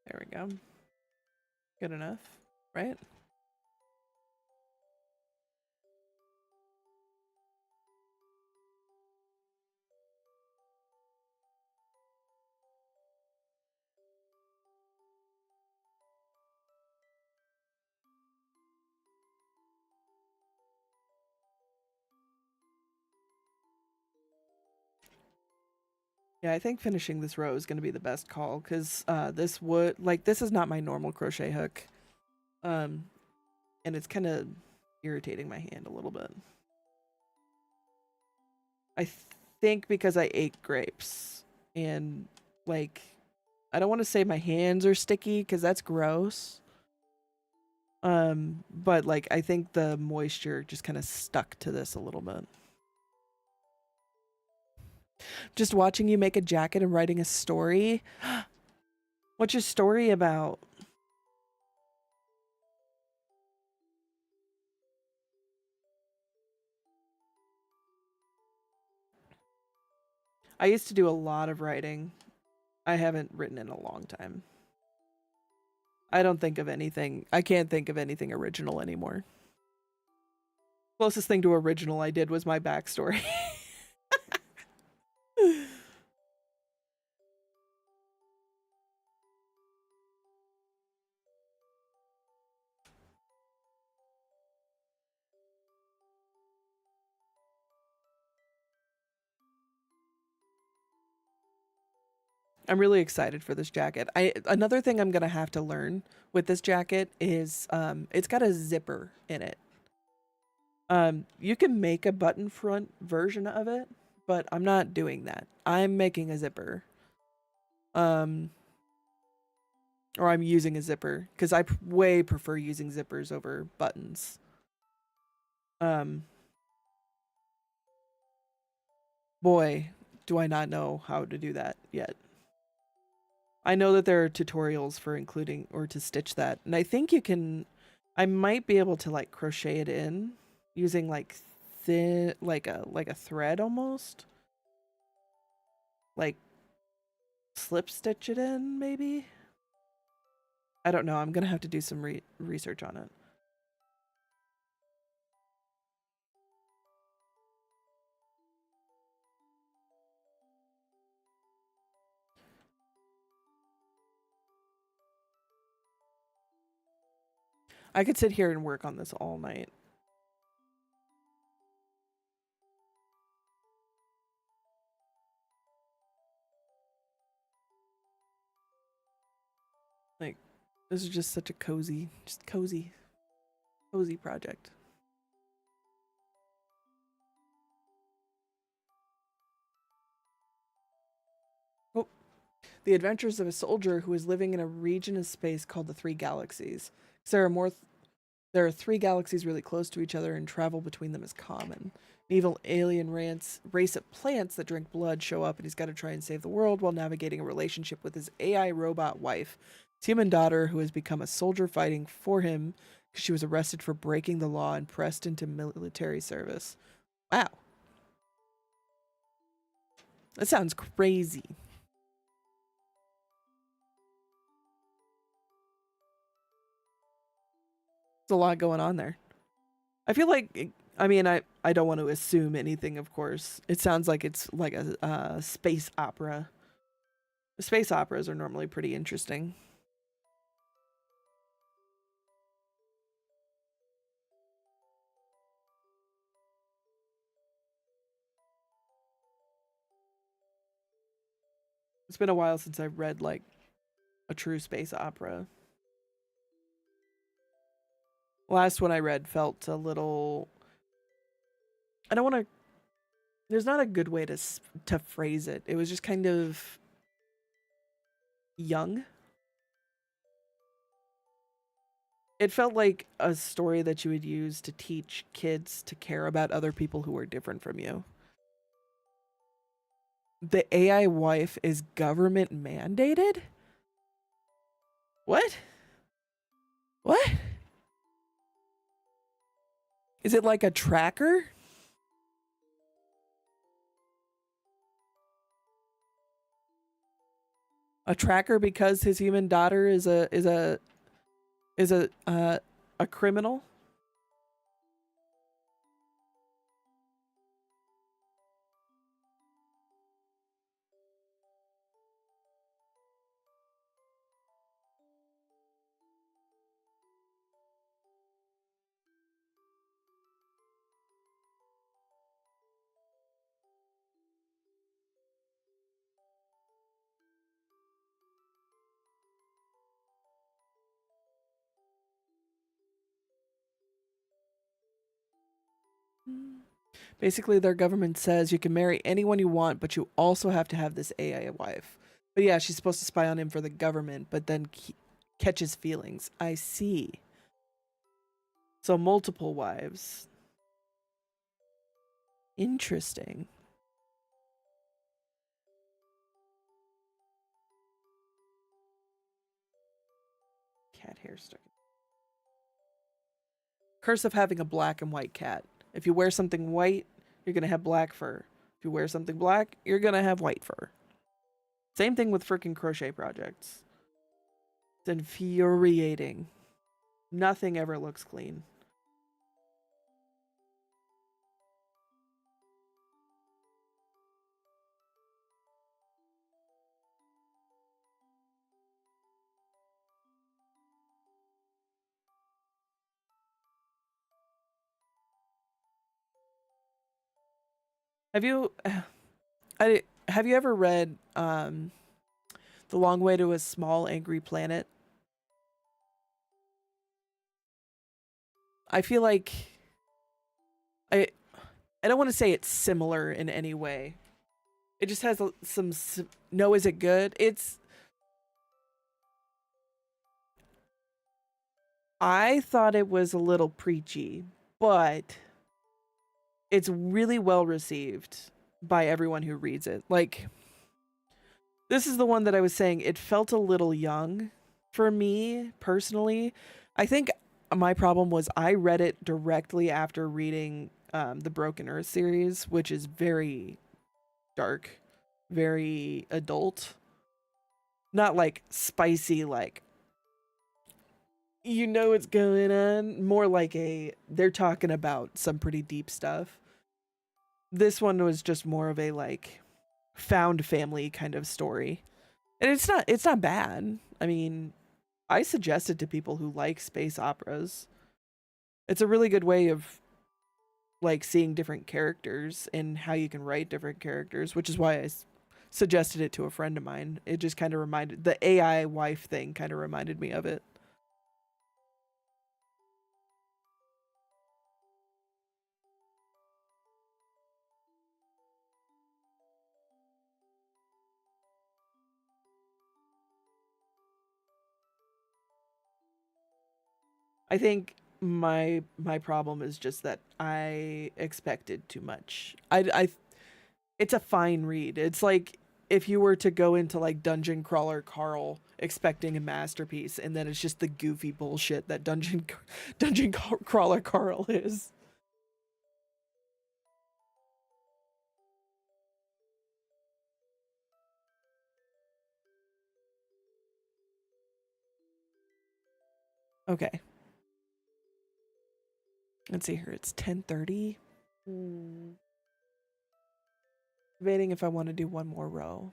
There we go. Good enough, right? Yeah, I think finishing this row is going to be the best call because this would, like, this is not my normal crochet hook. And it's kind of irritating my hand a little bit. I think because I ate grapes and, like, I don't want to say my hands are sticky because that's gross. But like, I think the moisture just kind of stuck to this a little bit. Just watching you make a jacket and writing a story. What's your story about? I used to do a lot of writing. I haven't written in a long time. I don't think of anything. I can't think of anything original anymore. Closest thing to original I did was my backstory. I'm really excited for this jacket. Another thing I'm gonna have to learn with this jacket is it's got a zipper in it. You can make a button front version of it, but I'm not doing that. I'm making a zipper. Um or I'm using a zipper because I way prefer using zippers over buttons. Um Boy, do I not know how to do that yet. I know that there are tutorials for including or to stitch that. And I think you can I might be able to like crochet it in using like thin like a thread almost. Like slip stitch it in maybe. I don't know. I'm going to have to do some research on it. I could sit here and work on this all night. Like, this is just such a cozy project. Oh, the adventures of a soldier who is living in a region of space called the Three Galaxies. There are there are three galaxies really close to each other, and travel between them is common. An evil alien race of plants that drink blood show up, and he's got to try and save the world while navigating a relationship with his AI robot wife, his human daughter, who has become a soldier fighting for him because she was arrested for breaking the law and pressed into military service. Wow. That sounds crazy. There's a lot going on there. I feel like, I mean, I don't want to assume anything, of course. It sounds like it's like a space opera. Space operas are normally pretty interesting. It's been a while since I've read like a true space opera. Last one I read felt a little. I don't want to. There's not a good way to phrase it. It was just kind of young. It felt like a story that you would use to teach kids to care about other people who are different from you. The AI wife is government mandated? What? What? Is it like a tracker? A tracker because his human daughter is a criminal? Basically, their government says you can marry anyone you want, but you also have to have this AI wife. But yeah, she's supposed to spy on him for the government, but then catch his feelings. I see. So multiple wives. Interesting. Cat hair stuck. Curse of having a black and white cat. If you wear something white, you're gonna have black fur. If you wear something black, you're gonna have white fur. Same thing with freaking crochet projects. It's infuriating. Nothing ever looks clean. Have you have you ever read The Long Way to a Small Angry Planet? I feel like I I don't want to say it's similar in any way. It just has some no, is it good? I thought it was a little preachy, but it's really well received by everyone who reads it. Like, this is the one that I was saying, it felt a little young for me personally. I think my problem was I read it directly after reading the Broken Earth series, which is very dark, very adult. Not like spicy, like, you know what's going on. More like they're talking about some pretty deep stuff. This one was just more of a like found family kind of story. And it's not bad. I mean, I suggest it to people who like space operas. It's a really good way of like seeing different characters and how you can write different characters, which is why I suggested it to a friend of mine. It just kind of reminded the AI wife thing kind of reminded me of it. I think my problem is just that I expected too much. It's a fine read. It's like if you were to go into like Dungeon Crawler Carl expecting a masterpiece, and then it's just the goofy bullshit that Dungeon Crawler Carl is. Okay, let's see here. It's 10:30. Hmm. Debating if I want to do one more row.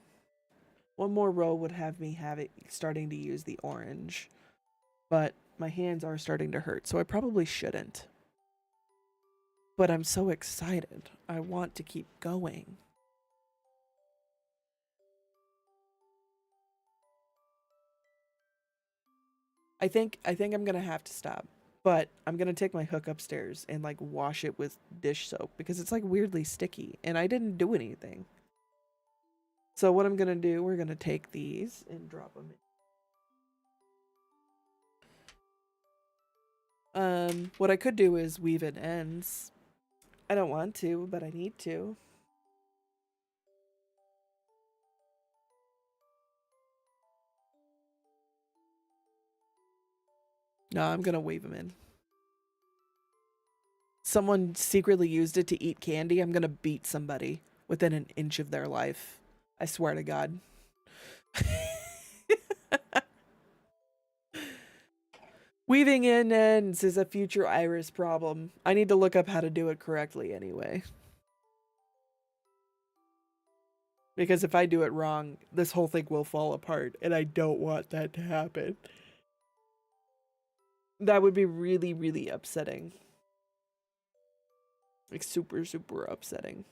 One more row would have me have it starting to use the orange, but my hands are starting to hurt, so I probably shouldn't. But I'm so excited. I want to keep going. I think I'm gonna have to stop. But I'm gonna take my hook upstairs and like wash it with dish soap because it's like weirdly sticky and I didn't do anything. So what I'm gonna do, we're gonna take these and drop them in. What I could do is weave in ends. I don't want to, but I need to. No, I'm gonna weave them in. Someone secretly used it to eat candy. I'm gonna beat somebody within an inch of their life. I swear to God. Weaving in ends is a future Iris problem. I need to look up how to do it correctly anyway. Because if I do it wrong, this whole thing will fall apart, and I don't want that to happen. That would be really, really upsetting. Like super, super upsetting.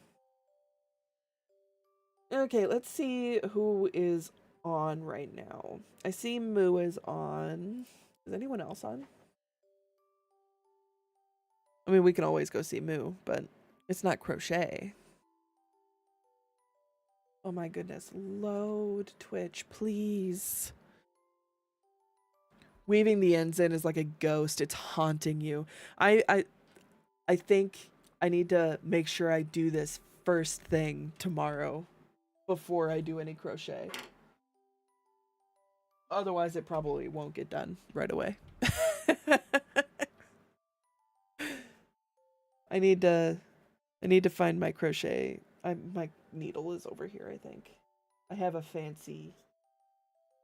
Okay, let's see who is on right now. I see Moo is on. Is anyone else on? I mean, we can always go see Moo, but it's not Crochet. Oh my goodness. Load Twitch, please. Weaving the ends in is like a ghost. It's haunting you. I think I need to make sure I do this first thing tomorrow before I do any crochet. Otherwise, it probably won't get done right away. I need to find my crochet. My needle is over here, I think. I have a fancy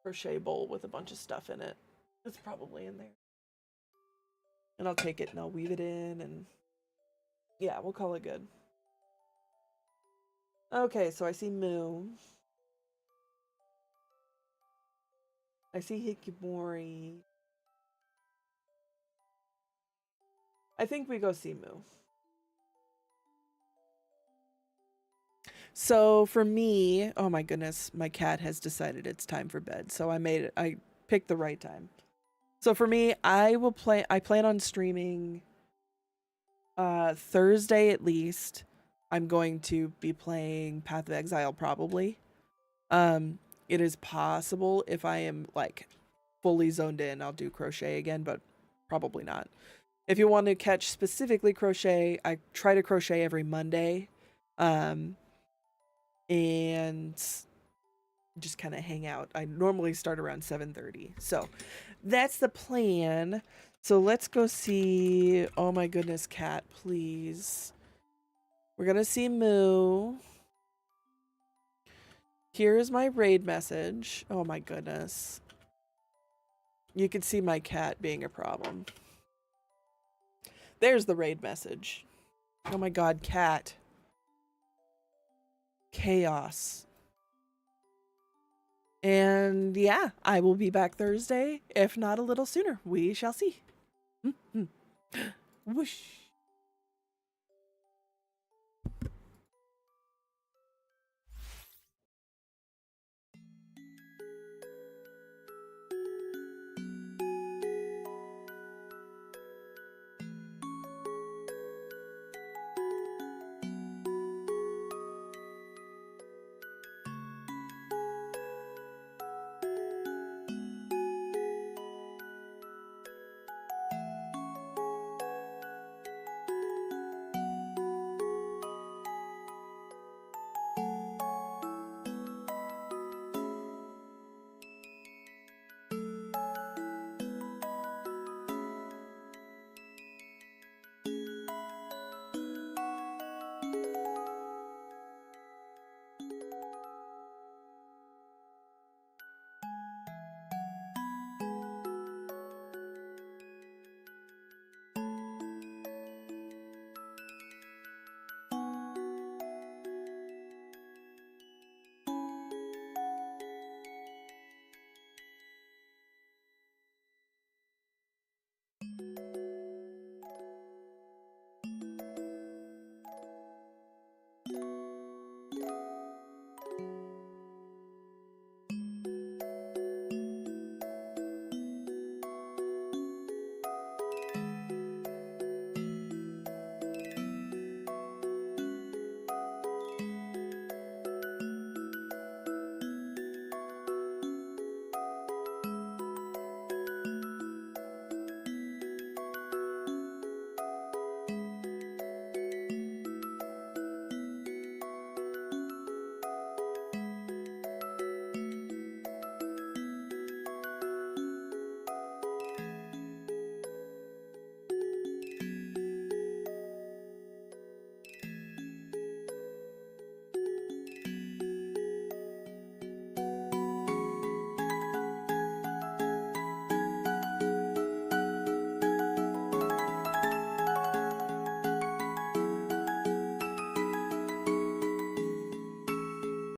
crochet bowl with a bunch of stuff in it. It's probably in there. And I'll take it and I'll weave it in, and yeah, we'll call it good. Okay, so I see Moo. I see Hikimori. I think we go see Moo. So for me, oh my goodness, my cat has decided it's time for bed. So I picked the right time. So for me, I plan on streaming Thursday at least. I'm going to be playing Path of Exile probably. It is possible if I am like fully zoned in, I'll do crochet again, but probably not. If you want to catch specifically crochet, I try to crochet every Monday. And just kind of hang out. I normally start around 7:30. So that's the plan. So let's go see. Oh my goodness, cat, please. We're going to see Moo. Here's my raid message. Oh my goodness. You can see my cat being a problem. There's the raid message. Oh my god, cat. Chaos. And yeah, I will be back Thursday, if not a little sooner. We shall see. Whoosh.